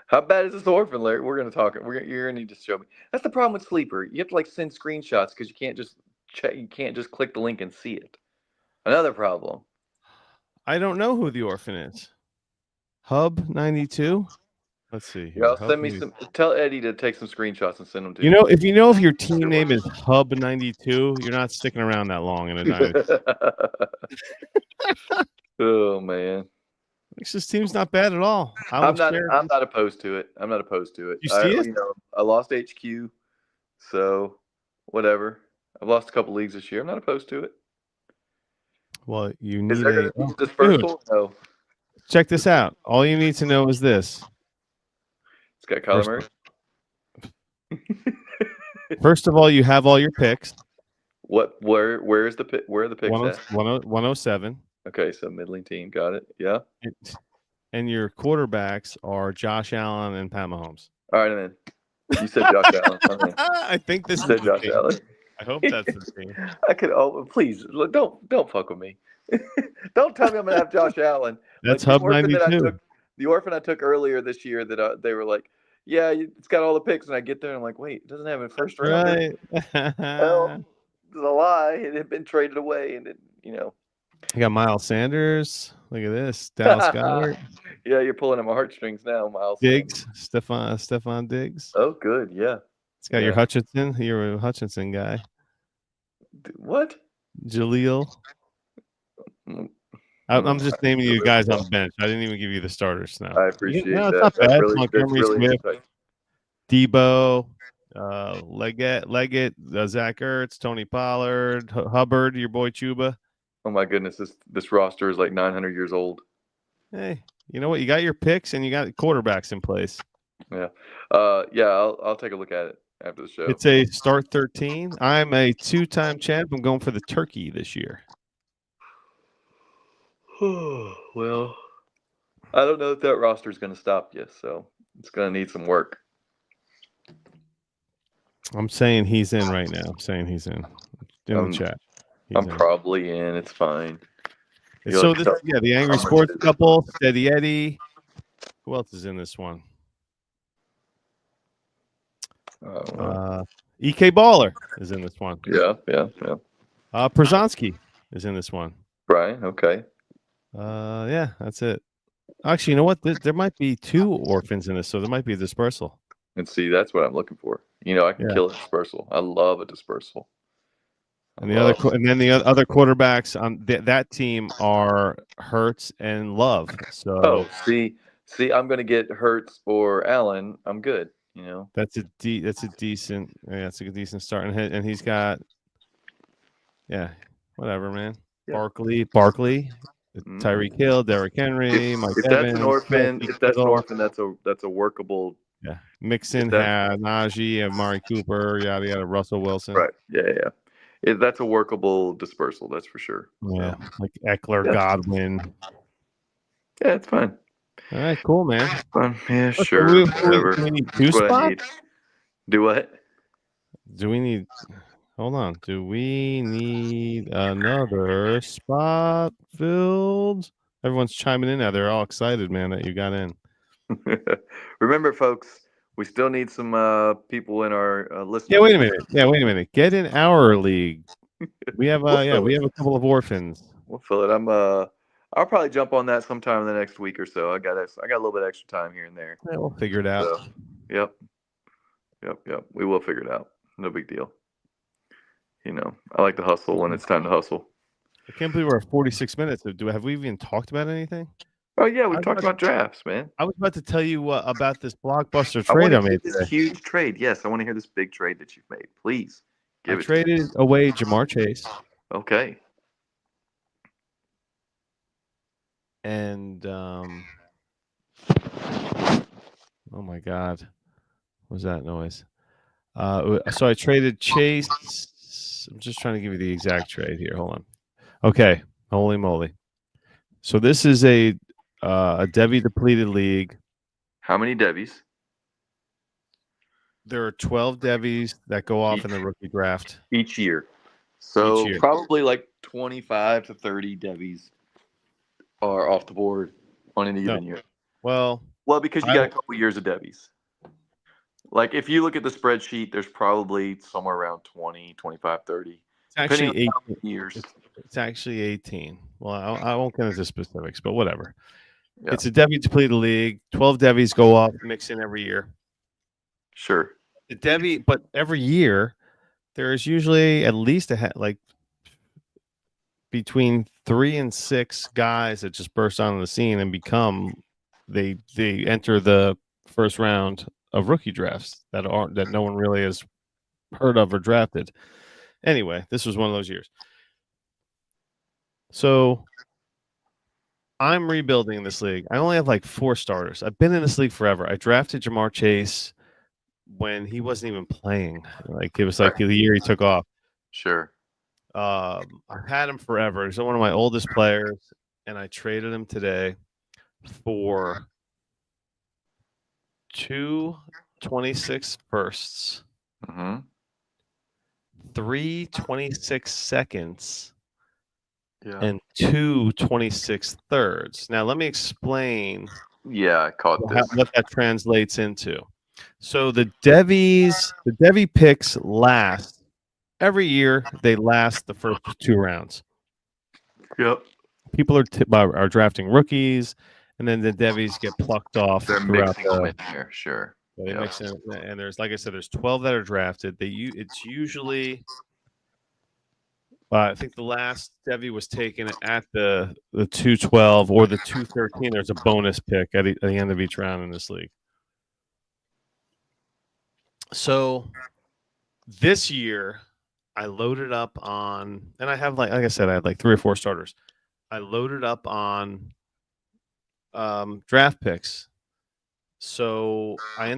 How bad is this orphan, Larry? We're going to talk. You're going to need to show me. That's the problem with Sleeper. You have to send screenshots because you can't just check. You can't just click the link and see it. Another problem. I don't know who the orphan is. Hub 92. Let's see. Here. Y'all Hub send me 92. some. Tell Eddie to take some screenshots and send them to me. If your team name is Hub 92, you're not sticking around that long in a dynasty. Oh man. This team's not bad at all. I'm not opposed to it. I'm not opposed to it. You see it? I lost HQ, so whatever. I've lost a couple leagues this year. I'm not opposed to it. Well, you Is need there going to be dispersal? No. Check this out. All you need to know is this. It's got Kyler Murray. First of all, you have all your picks. Where is the pick? Where are the picks at? 107. Okay, so middling team. Got it. Yeah. And your quarterbacks are Josh Allen and Pat Mahomes. All right, man. You said Josh Allen. I think this You is said Josh Allen. I hope that's the team. I could. Oh, please, look, don't fuck with me. Don't tell me I'm gonna have Josh Allen. That's Hub 92. The orphan I took earlier this year that they were like, yeah, it's got all the picks, and I get there and I'm like, wait, it doesn't have a first round. Right. Well, it's a lie. It had been traded away, and You got Miles Sanders. Look at this, Dallas Goedert. Yeah, you're pulling at my heartstrings now, Miles. Diggs, Stephon Diggs. Oh, good. Yeah. It's got your Hutchinson. You're a Hutchinson guy. What? Jaleel. I'm just naming you guys on the bench. I didn't even give you the starters now. I appreciate that. It's not bad. Really, Montgomery really Smith, Debo, Leggett, Zach Ertz, Tony Pollard, Hubbard, your boy Chuba. Oh my goodness, this roster is like 900 years old. Hey, you know what? You got your picks and you got quarterbacks in place. Yeah. I'll take a look at it after the show. It's a start 13. I'm a 2-time champ. I'm going for the turkey this year. Well, I don't know if that roster is going to stop you, so it's going to need some work. I'm saying he's in right now. I'm saying he's in the chat. He's I'm in. probably in. It's fine. So this, the Angry Sports Couple, Steady Eddie. Who else is in this one? EK Baller is in this one. Yeah. Przonski is in this one. Brian, okay. Yeah, that's it. Actually, you know what? There might be 2 orphans in this, so there might be a dispersal. And see, that's what I'm looking for. I can kill a dispersal. I love a dispersal. And the other quarterbacks on that team are Hurts and Love. So see, I'm gonna get Hurts or Allen. I'm good. That's a decent. Yeah, that's a decent start. And he's got, whatever, man. Yeah. Barkley, Tyreek Hill, Derrick Henry, Mike if Evans. That's an orphan. If that's an orphan, that's a workable. Yeah, Mixon had Najee, Amari Cooper, yada yada, Russell Wilson. Right. Yeah. That's a workable dispersal. That's for sure. Yeah, like Eckler, Godwin. Yeah, it's fine. All right, cool, man. Fine. Yeah, sure. Do we need 2 spots? Do what? Do we need? Hold on. Do we need another spot filled? Everyone's chiming in now. They're all excited, man, that you got in. Remember, folks, we still need some people in our list. Yeah, wait a minute. Get in our league. We have we have a couple of orphans. We'll fill it. I'll probably jump on that sometime in the next week or so. I got a little bit extra time here and there. Yeah, we'll figure it out. So, yep. We will figure it out. No big deal. I like to hustle when it's time to hustle. I can't believe we're at 46 minutes. Have we even talked about anything? Oh yeah, we talked about drafts, man. I was about to tell you about this blockbuster trade I made today. This huge trade. Yes, I want to hear this big trade that you've made. Please give it. Traded away Ja'Marr Chase. Okay. And oh my God, what was that noise? So I traded Chase. I'm just trying to give you the exact trade here. Hold on. Okay, holy moly! So this is a Devy depleted league. How many Devies? There are 12 Devies that go off in the rookie draft each year. So probably like 25 to 30 Devies are off the board on any given year. Well, because you got a couple years of Devies. Like if you look at the spreadsheet, there's probably somewhere around 20, 25, 30. It's actually 18 years. It's actually 18. Well, I won't get into specifics, but whatever. Yeah. It's a Devy depleted league. 12 Devies go off, mix in every year. Sure. The Devy, but every year there's usually at least between 3 and 6 guys that just burst onto the scene and they enter the first round of rookie drafts that no one really has heard of or drafted. Anyway, this was one of those years. So I'm rebuilding this league. I only have like 4 starters. I've been in this league forever. I drafted Ja'Marr Chase when he wasn't even playing. Like it was like the year he took off. Sure. I've had him forever. He's one of my oldest players, and I traded him today for 2 26 firsts, 3 26 seconds, and 2 26 thirds. Now, let me explain. Yeah, I caught this. What that translates into. So the Devy picks last. Every year, they last the first 2 rounds. Yep. People are drafting rookies, and then the Devies get plucked off. They're mixing them in there, sure. They mix in, and there's, like I said, there's 12 that are drafted. It's usually, I think the last Devy was taken at the 212 or the 213. There's a bonus pick at the end of each round in this league. So this year, I loaded up on, and I have like I said, I had like 3 or 4 starters. I loaded up on draft picks. So I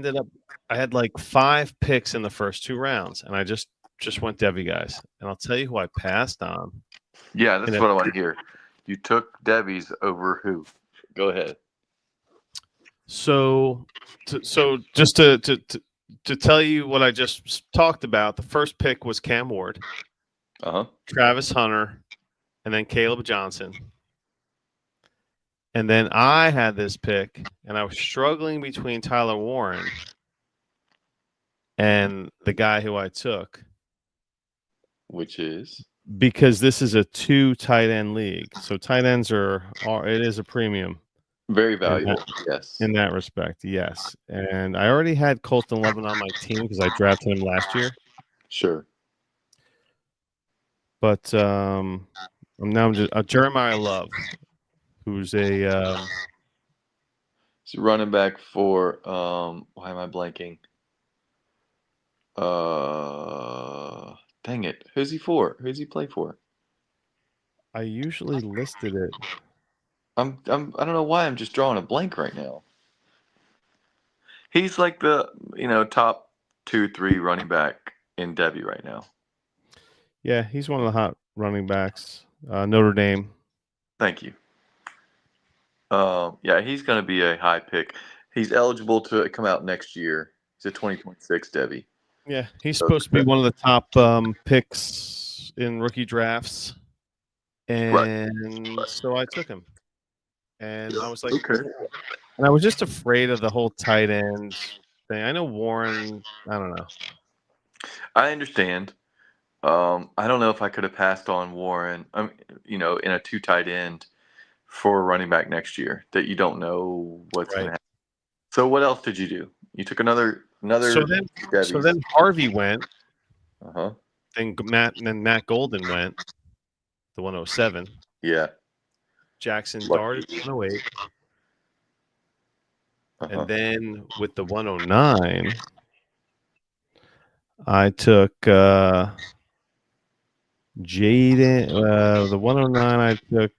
had like 5 picks in the first 2 rounds, and I just went Devy guys. And I'll tell you who I passed on. Yeah, that's what I want to hear. You took Devies over who? Go ahead. So just to to tell you what I just talked about, the first pick was Cam Ward, Travis Hunter, and then Caleb Johnson. And then I had this pick, and I was struggling between Tyler Warren and the guy who I took. Which is? Because this is a 2 tight end league. So tight ends it is a premium. Very valuable, yes. In that respect, yes. And I already had Colton Levin on my team because I drafted him last year. Sure. But I'm now just Jeremiah Love, who's a He's running back for why am I blanking? Dang it. Who's he for? Who's he play for? I usually listed it. I don't know why I'm just drawing a blank right now. He's like the, top 2-3 running back in Debbie right now. Yeah, he's one of the hot running backs. Notre Dame. Thank you. Yeah, he's going to be a high pick. He's eligible to come out next year. He's a 2026 Debbie. Yeah, he's supposed to be one of the top picks in rookie drafts. And so I took him. And I was like, okay. And I was just afraid of the whole tight end thing. I know Warren, I don't know. I understand. I don't know if I could have passed on Warren, in a 2 tight end for a running back next year that you don't know what's going to happen. So what else did you do? You took another. So then Harvey went. And Matt Golden went. The 107. Yeah. Jackson Dart at 108. And then with the 109, I took Jaden. The 109, I took.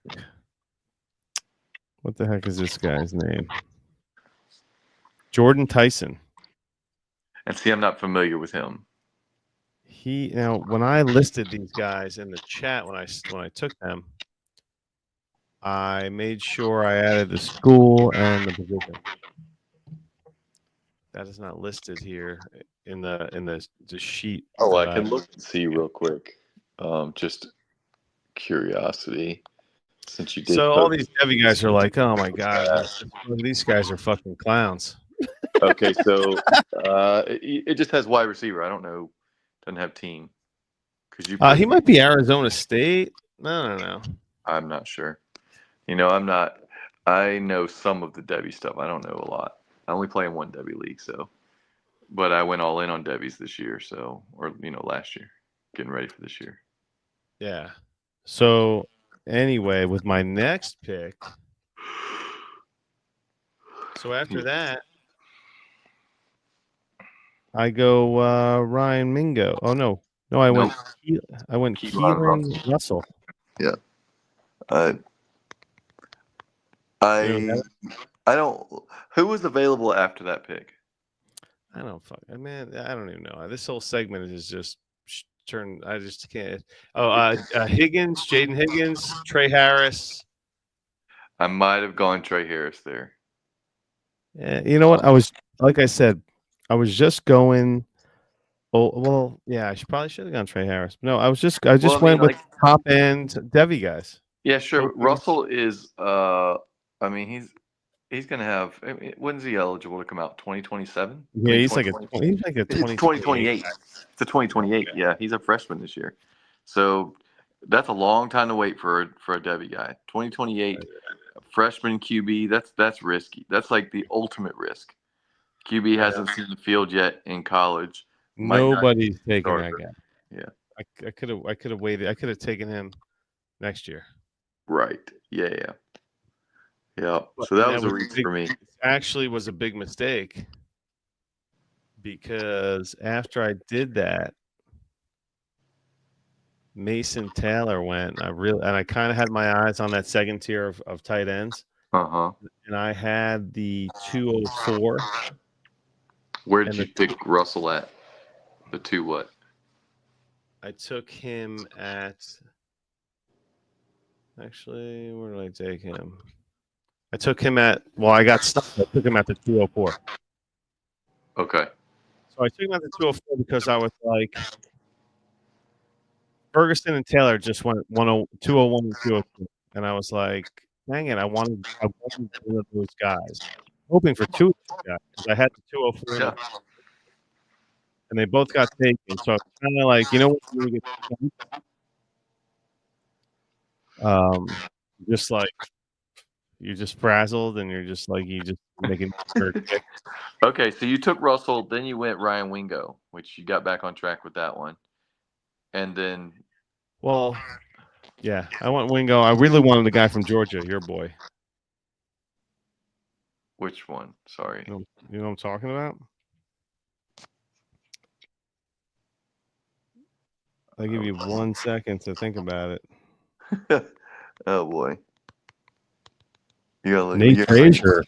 What the heck is this guy's name? Jordan Tyson. And see, I'm not familiar with him. Now when I listed these guys in the chat when I took them, I made sure I added the school and the position. That is not listed here in the sheet. Oh, I can look and see real quick. Just curiosity. Since you did. So all these heavy guys are like, oh my god, these guys are fucking clowns. Okay, so it just has wide receiver. I don't know. Doesn't have team. He might be Arizona State. No. I'm not sure. I'm not. I know some of the Debbie stuff. I don't know a lot. I only play in one Debbie league, but I went all in on Debbie's this year, or last year, getting ready for this year. Yeah. So anyway, with my next pick, so after that, I go Ryan Mingo. Oh no, I went Keelan Russell. Yeah. I don't. Who was available after that pick? I don't even know. This whole segment is just turned. I just can't. Higgins, Jaden Higgins, Trey Harris. I might have gone Trey Harris there. Yeah, you know what? I was just going. Oh well, yeah. I probably should have gone Trey Harris. No, I just went with top end Debbie guys. Yeah, sure. Russell is. He's going to have. When's he eligible to come out? 2027. Yeah, he's like a 2028. It's a 2028. Yeah, he's a freshman this year, so that's a long time to wait for a Debbie guy. 2028, freshman QB. That's risky. That's like the ultimate risk. QB hasn't seen the field yet in college. Nobody's taking that guy. Yeah, I could have waited. I could have taken him next year. Right. Yeah. So that was a reach for me. It actually was a big mistake because after I did that, Mason Taylor went. I kind of had my eyes on that second tier of tight ends. And I had the 204. Where did you pick Russell at? The 2 what? I took him at. Actually, where did I take him? I took him at. Well, I got stuck. I took him at the 204. Okay. So I took him at the 204 because I was like, Ferguson and Taylor just went 201 and 202. And I was like, dang it, I wanted one of those guys. Hoping for two of those guys because I had the 204 Yeah. and they both got taken. So it's kind of like, you know what? Just like you're just frazzled and you're just like, you just making kick. Okay, so you took Russell, then you went Ryan Wingo, which you got back on track with that one. And then Well, yeah, I want Wingo. I really wanted the guy from Georgia, your boy. which one? Sorry. You know what I'm talking about? I'll give you 1 second to think about it. Oh boy. You gotta look, Nate Frazier.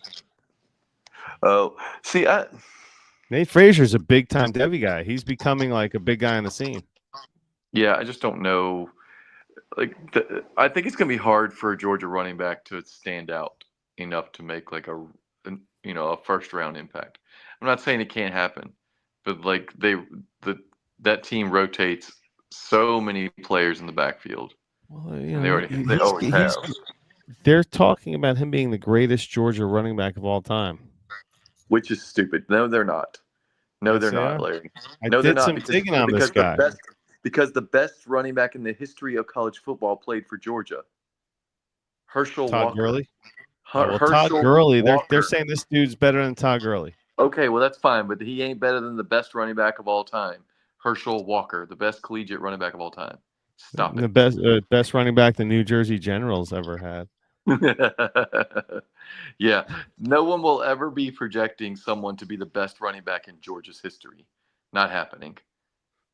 Oh, see, Nate Frazier's a big time Devy guy. He's becoming like a big guy on the scene. yeah, I just don't know. Like, I think it's gonna be hard for a Georgia running back to stand out enough to make like a first round impact. I'm not saying it can't happen, but like that team rotates so many players in the backfield. Well, They always have. They're talking about him being the greatest Georgia running back of all time. Which is stupid. No, they're not. No, Yes, they're they not, are. Larry. I No, they're did not. some digging on this guy. Because the best running back in the history of college football played for Georgia. Herschel Todd Walker. Gurley. Herschel Todd Gurley. Walker. They're saying this dude's better than Todd Gurley. Okay, well that's fine, but he ain't better than the best running back of all time, Herschel Walker, the best collegiate running back of all time. Stop it. The best running back the New Jersey Generals ever had. Yeah, no one will ever be projecting someone to be the best running back in Georgia's history. Not happening.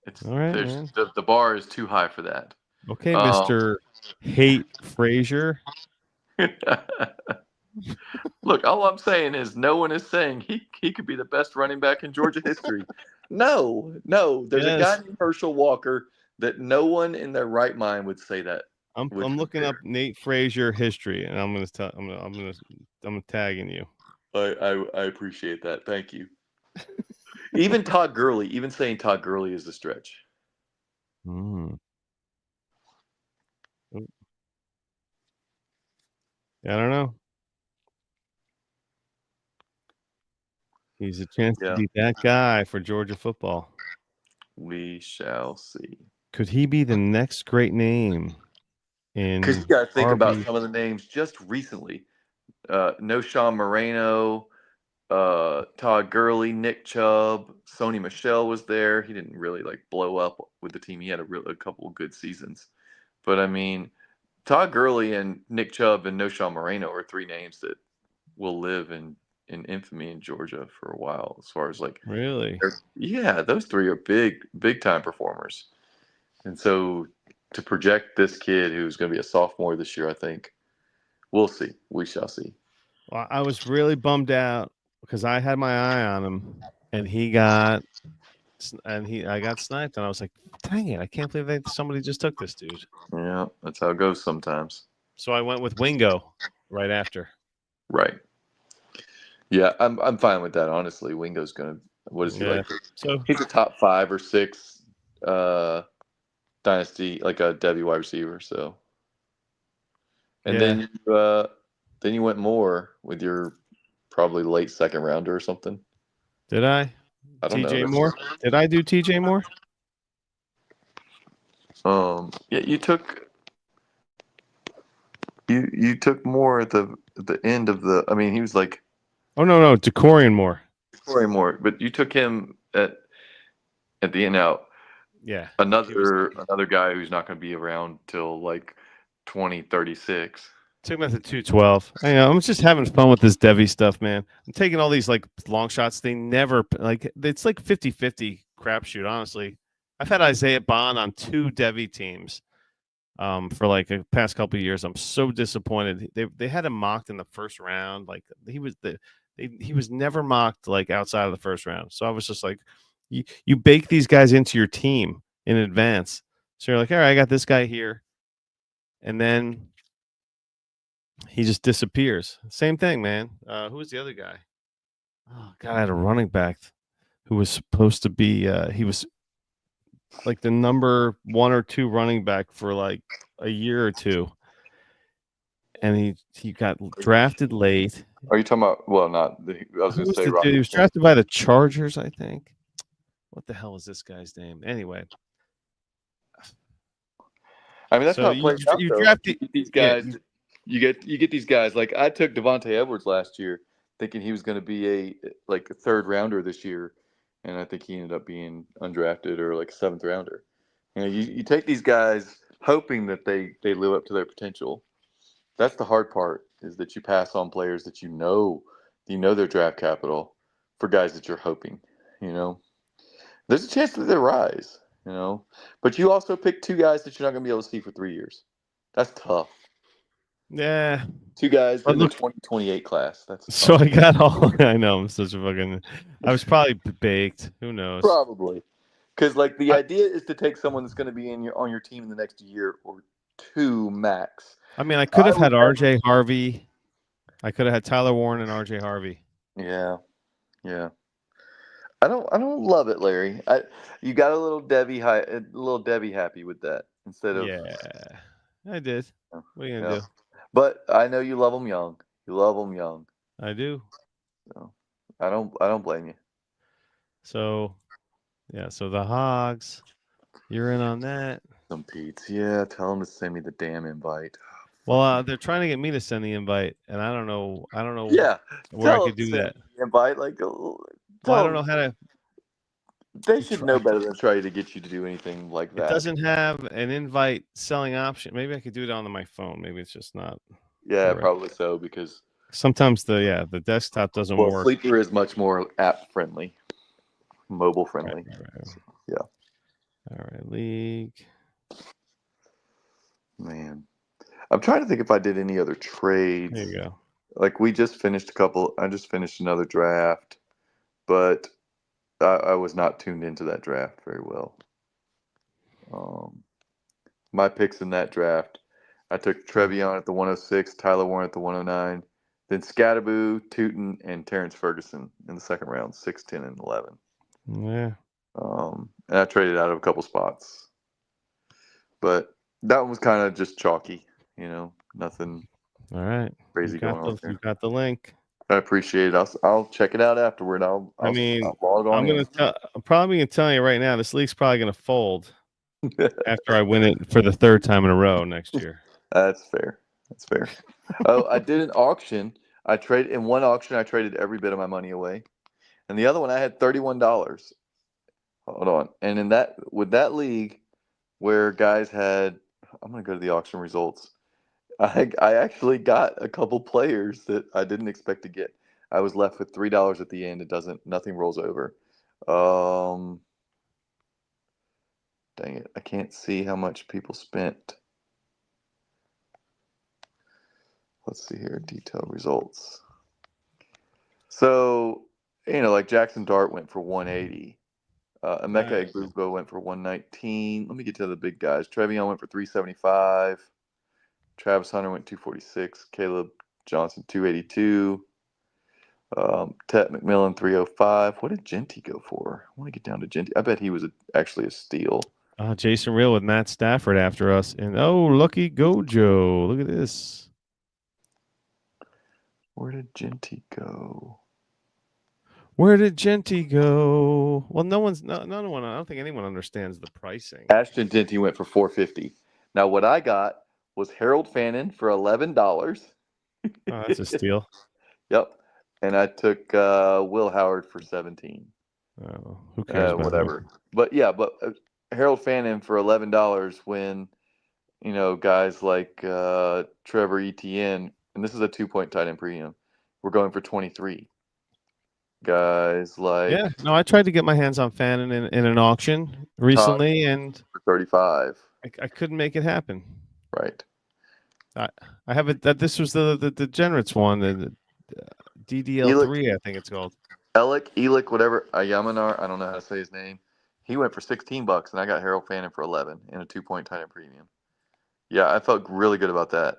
It's all right, man. The bar is too high for that. Okay, Mr. Hate Frazier. Look, all I'm saying is no one is saying he could be the best running back in Georgia history. No. There's a guy named Herschel Walker that no one in their right mind would say that. I'm looking up Nate Frazier history, and I'm gonna tagging you. I appreciate that. Thank you. Even Todd Gurley, even saying Todd Gurley is a stretch. Mm. I don't know. He's a chance to be that guy for Georgia football. We shall see. Could he be the next great name? Because you got to think about some of the names just recently. Noshawn Moreno, Todd Gurley, Nick Chubb, Sony Michel was there. He didn't really like blow up with the team. He had a couple of good seasons. But I mean, Todd Gurley and Nick Chubb and Noshawn Moreno are three names that will live in infamy in Georgia for a while. As far as like really, yeah, those three are big time performers. And so to project this kid who's going to be a sophomore this year, I think we'll see. We shall see. Well, I was really bummed out because I had my eye on him, and I got sniped, and I was like, "Dang it! I can't believe somebody just took this dude." Yeah, that's how it goes sometimes. So I went with Wingo right after. Right. Yeah, I'm fine with that. Honestly, Wingo's gonna. What is he like? So he's a top 5 or 6 dynasty, like a Devy wide receiver. So, and then you went more with your probably late second rounder or something. Did I? I don't know. TJ Moore? Did I do TJ Moore? Yeah, you took Moore at the end of the. I mean, he was like. Oh no, Decorian Moore. Decorian Moore, but you took him at the end out. Yeah. Another guy who's not going to be around till like 2036. Took him at the 212. I'm just having fun with this Devy stuff, man. I'm taking all these like long shots. They never like it's like 50-50 crapshoot, honestly. I've had Isaiah Bond on 2 Devy teams for like the past couple of years. I'm so disappointed. They had him mocked in the first round. Like he was never mocked like outside of the first round. So I was just like, you bake these guys into your team in advance. So you're like, all right, I got this guy here. And then he just disappears. Same thing, man. Who was the other guy? Oh, God, I had a running back. who was supposed to be he was like the number 1 or 2 running back for like a year or two, and he got drafted late. Are you talking about? Well, not. I was Who going to was say the dude? He was Robinson. drafted by the Chargers, I think. What the hell is this guy's name? Anyway, I mean, that's so how it plays out. you Though. drafted You get these yeah, guys. You get these guys. Like I took Devontae Edwards last year, thinking he was going to be a third rounder this year, and I think he ended up being undrafted or like a seventh rounder. You take these guys hoping that they live up to their potential. That's the hard part is that you pass on players that you know their draft capital for guys that you're hoping. You know, there's a chance that they rise. You know, but you also pick two guys that you're not going to be able to see for 3 years. That's tough. yeah. Two guys But in the look, 2028 class. That's so tough. I got all. I know I'm such a fucking. I was probably baked. Who knows? Probably. Because like the I, idea is to take someone that's going to be on your team in the next year or two max. I mean, I could have would had R.J. Harvey. I could have had Tyler Warren and R.J. Harvey. Yeah, yeah. I don't love it, Larry. You got a little Debbie happy with that instead of Yeah, I did. What are you gonna yeah. do? But I know you love them young. You love them young. I do. So I don't blame you. So, yeah. So the Hogs, you're in on that. Some Pete's. Yeah, tell them to send me the damn invite. Well, they're trying to get me to send the invite, and I don't know. Yeah, where I tell could them to do send that. me the invite. Like, Well, I tell don't know them how to. they should know better than try to get you to do anything like It that. doesn't have an invite selling option. Maybe I could do it on my phone. Maybe it's just not. Yeah, correct. probably so because Sometimes the desktop doesn't work. Sleeper is much more app friendly, mobile friendly. Right. So, yeah. All right, league. Man, I'm trying to think if I did any other trades. There you go. Like we just finished a couple. I just finished another draft, but I was not tuned into that draft very well. My picks in that draft, I took Trevion at the 106, Tyler Warren at the 109, then Scatterboo, Tootin, and Terrence Ferguson in the second round, 6, 10, and 11. Yeah. And I traded out of a couple spots, but that one was kind of just chalky, nothing All right. crazy going on there. You got the link. I appreciate it. I'll check it out afterward. I'll log on. I'm probably gonna tell you right now, this league's probably gonna fold after I win it for the third time in a row next year. That's fair. Oh, I did an auction. In one auction I traded every bit of my money away. And the other one I had $31. Hold on. And with that league where guys had I'm gonna go to the auction results. I actually got a couple players that I didn't expect to get. I was left with $3 at the end. Nothing rolls over. Dang it. I can't see how much people spent. Let's see here. Detailed results. So, like Jackson Dart went for 180. Emeka Egbuka went for 119. Let me get to the big guys. Trevion went for 375. Travis Hunter went 246. Caleb Johnson 282. Tet McMillan 305. What did Genty go for? I want to get down to Genty. I bet he was actually a steal. Jason Real with Matt Stafford after us. And lucky Gojo. Look at this. Where did Genty go? Well, no one. I don't think anyone understands the pricing. Ashton Genty went for $450. Now, what I got was Harold Fannin for $11. Oh, that's a steal. Yep. And I took Will Howard for 17. Oh, who cares about whatever. That? But Harold Fannin for $11 when guys like Trevor Etienne, and this is a 2-point tight end premium, we're going for 23. Guys like I tried to get my hands on Fannin in an auction recently, and for 35. I couldn't make it happen. Right. I have it that this was the degenerates one, the DDL3, I think it's called. Elick, whatever, Ayamanar, I don't know how to say his name. He went for $16, and I got Harold Fannin for 11 in a 2-point tight end premium. Yeah, I felt really good about that.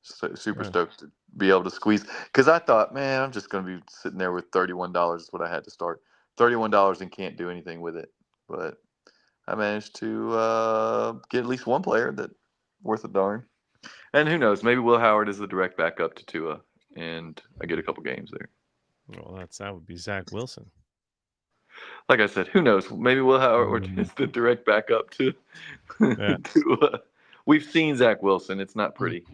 Super stoked to be able to squeeze, because I thought, man, I'm just going to be sitting there with $31 is what I had to start. $31 and can't do anything with it. But I managed to get at least one player that worth a darn. And who knows? Maybe Will Howard is the direct backup to Tua, and I get a couple games there. Well, that would be Zach Wilson. Like I said, who knows? Maybe Will Howard is the direct backup to Tua. We've seen Zach Wilson. It's not pretty.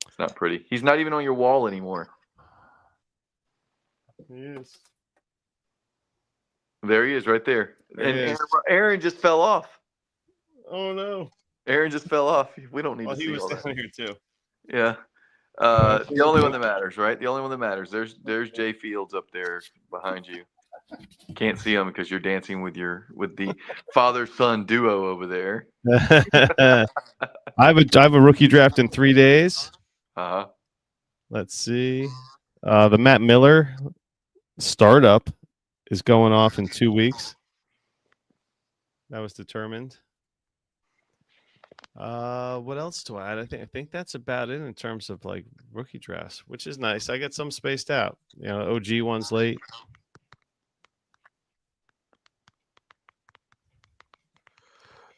It's not pretty. He's not even on your wall anymore. He is. There he is, right there. There he is. Aaron just fell off. Oh no! Aaron just fell off. We don't need to see he was all that. down here too. Yeah. The only one that matters, right? The only one that matters. There's Jay Fields up there behind you. Can't see him because you're dancing with the father-son duo over there. I have a rookie draft in 3 days. Uh-huh. Let's see. The Matt Miller startup is going off in 2 weeks. That was determined. What else to add? I think that's about it in terms of like rookie drafts, which is nice. I get some spaced out. OG one's late.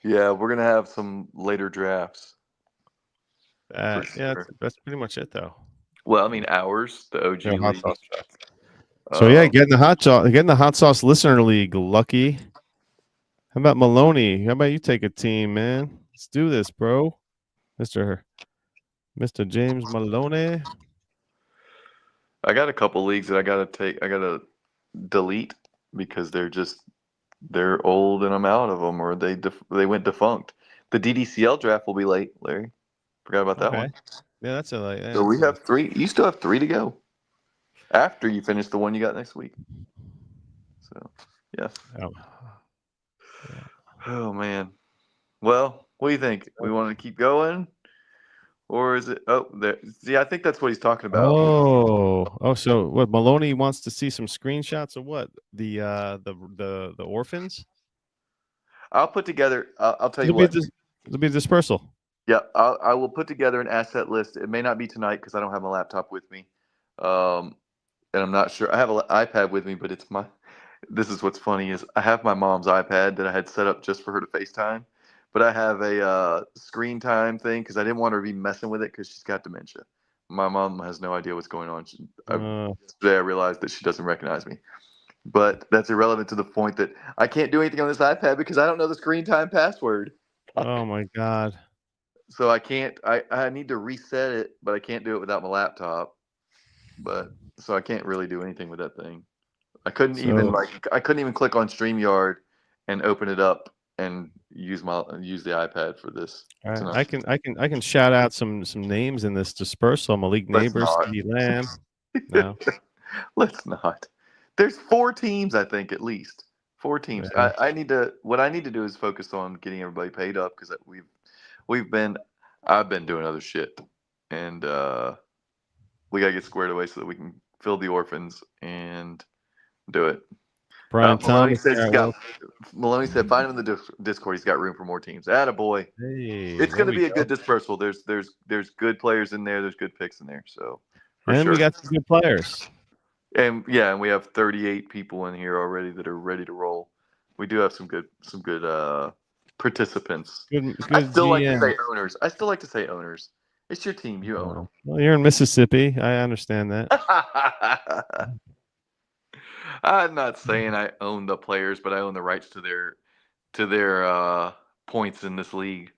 Yeah, we're gonna have some later drafts. Yeah, sure. that's pretty much it though. Well, I mean ours, the OG Hot league. sauce draft. So getting the hot sauce listener league, Lucky. How about Maloney? How about you take a team, man? Let's do this, bro. Mr. James Maloney. I got a couple leagues that I gotta delete because they're old and I'm out of them, or they went defunct. The DDCL draft will be late, Larry. Forgot about that one. Yeah, that's a like. So we have 3. You still have 3 to go after you finish the one you got next week. So yeah. Oh man. Well, what do you think? We want to keep going, or is it? Oh, there. See, I think that's what he's talking about. Oh. So what? Maloney wants to see some screenshots of what? The orphans. I'll put together. I'll tell you what. It'll be a dispersal. Yeah, I will put together an asset list. It may not be tonight because I don't have my laptop with me, and I'm not sure. I have an iPad with me, but it's my. This is what's funny is I have my mom's iPad that I had set up just for her to FaceTime, but I have a screen time thing because I didn't want her to be messing with it because she's got dementia. My mom has no idea what's going on. Today I realized that she doesn't recognize me, but that's irrelevant to the point that I can't do anything on this iPad because I don't know the screen time password. Oh my God. So I can't. I need to reset it, but I can't do it without my laptop. But so I can't really do anything with that thing. I couldn't even click on StreamYard and open it up and use the iPad for this. I can shout out some names in this dispersal. Malik Neighbors, Stevie Lamb. No, let's not. There's 4 teams, I think, at least 4 teams. Yeah. What I need to do is focus on getting everybody paid up because I've been doing other shit, and we gotta get squared away so that we can fill the orphans and do it. Brian Thomas. Maloney said, find him in the Discord. He's got room for more teams. Attaboy. Hey, it's going to be a good dispersal. There's good players in there. There's good picks in there. So, we got some good players. And we have 38 people in here already that are ready to roll. We do have some good participants. Good I still like to say owners. It's your team. You own them. Well, you're in Mississippi. I understand that. I'm not saying I own the players, but I own the rights to their points in this league.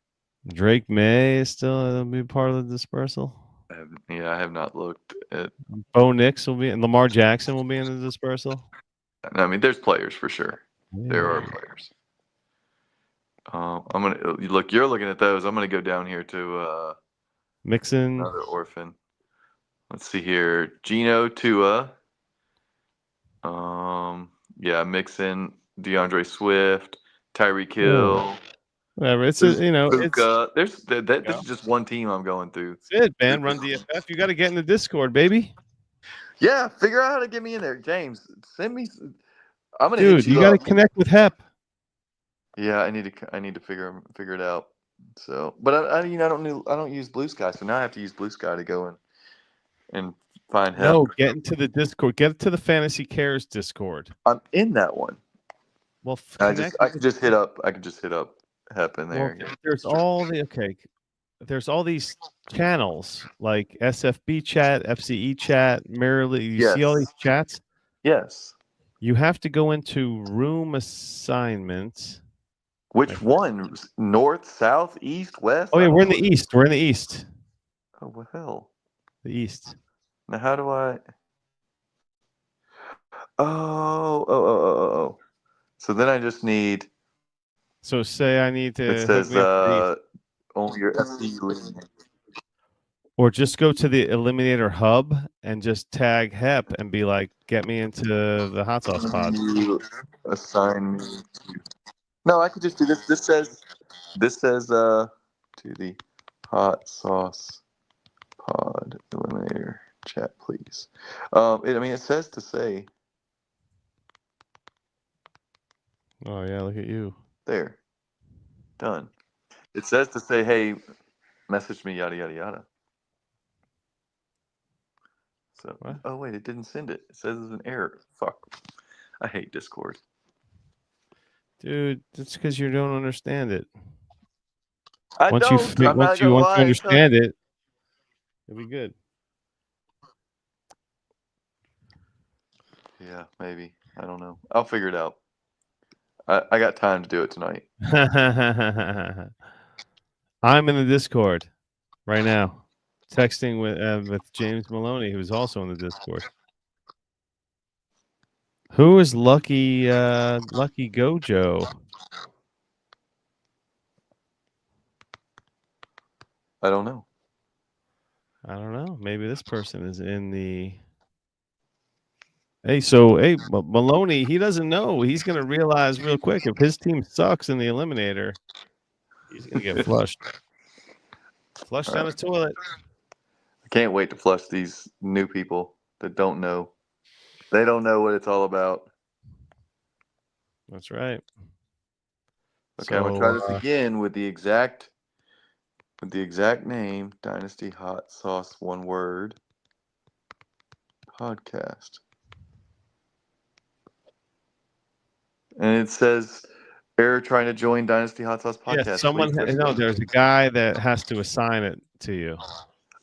Drake May is still be part of the dispersal. I have not looked at. Bo Nix will be, and Lamar Jackson will be in the dispersal. I mean, there's players for sure. Yeah. There are players. I'm gonna look. You're looking at those. I'm gonna go down here to Mixon, another orphan. Let's see here. Geno, Tua. Mixon, DeAndre Swift, Tyreek Hill. Whatever. It's Puka. This is just one team I'm going through. That's it, man. Run DFF. You got to get in the Discord, baby. Yeah, figure out how to get me in there, James. Send me. I'm gonna. Dude, you got to connect with Hep. Yeah, I need to figure it out. So, but I don't use Blue Sky, so now I have to use Blue Sky to go and find him. No, get into the Discord. Get to the Fantasy Cares Discord. I'm in that one. Well, I connect could just hit up. I could just hit up Hep in there. Well, there's all the There's all these channels like SFB chat, FCE chat, Merrily. You see all these chats? Yes. You have to go into room assignments. Which one? North, south, east, west? Oh yeah, I we're in don't the know. east. We're in the east. Oh, well, hell. The east. Now, how do I? Oh. So then I just need. So say I need to. It hook says me up to the east. only your FCE league. Or just go to the Eliminator hub and just tag Hep and be like, get me into the hot sauce pod. You assign me to. No, I could just do this. This says to the hot sauce pod eliminator chat, please. It says to say Oh yeah, look at you. there. Done. It says to say, hey, message me, yada yada yada. So What? oh wait, it didn't send it. It says it's an error. Fuck. I hate Discord. Dude, that's because you don't understand it. I'm Once not you gonna lie, understand it, it'll be good. Yeah, maybe. I don't know. I'll figure it out. I got time to do it tonight. I'm in the Discord right now, texting with James Maloney, who's also in the Discord. Who is Lucky Gojo? I don't know. I don't know. Maybe this person is in the. Hey, Maloney, he doesn't know. He's gonna realize real quick if his team sucks in the eliminator, he's gonna get flushed. Flushed down the toilet. I can't wait to flush these new people that don't know. They don't know what it's all about. That's right. Okay, I'm gonna try this again with the exact name, Dynasty Hot Sauce, one word, podcast. And it says error trying to join Dynasty Hot Sauce podcast. Yeah, there's a guy that has to assign it to you.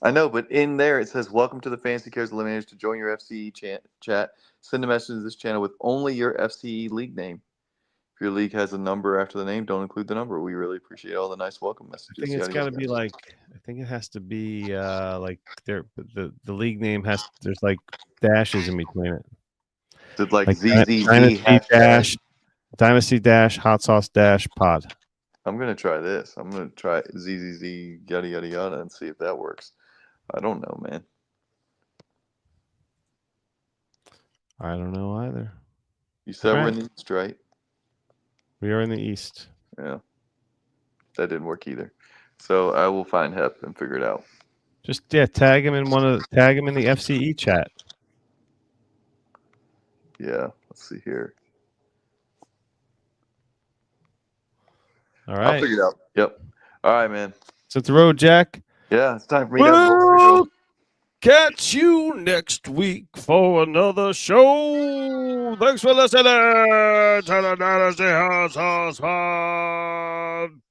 I know, but in there it says, welcome to the Fantasy Cares Eliminators. To join your FCE chat, send a message to this channel with only your FCE league name. If your league has a number after the name, don't include the number. We really appreciate all the nice welcome messages. I think it's got to be like, I think it has to be like the league name there's like dashes in between it. Is it like ZZZ Dynasty dash hot sauce dash pod. I'm gonna try this. I'm gonna try ZZZ yada yada yada and see if that works. I don't know, man. I don't know either. You said we're in the East, right? We are in the East. Yeah. That didn't work either. So I will find Hep and figure it out. Just tag him in the FCE chat. Yeah, let's see here. All right. I'll figure it out. Yep. All right, man. So it's the road, Jack. Yeah, it's time for me to catch you next week for another show. Thanks for listening to the Dynasty Hot Sauce Podcast.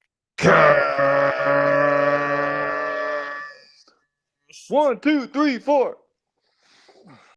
1, 2, 3, 4.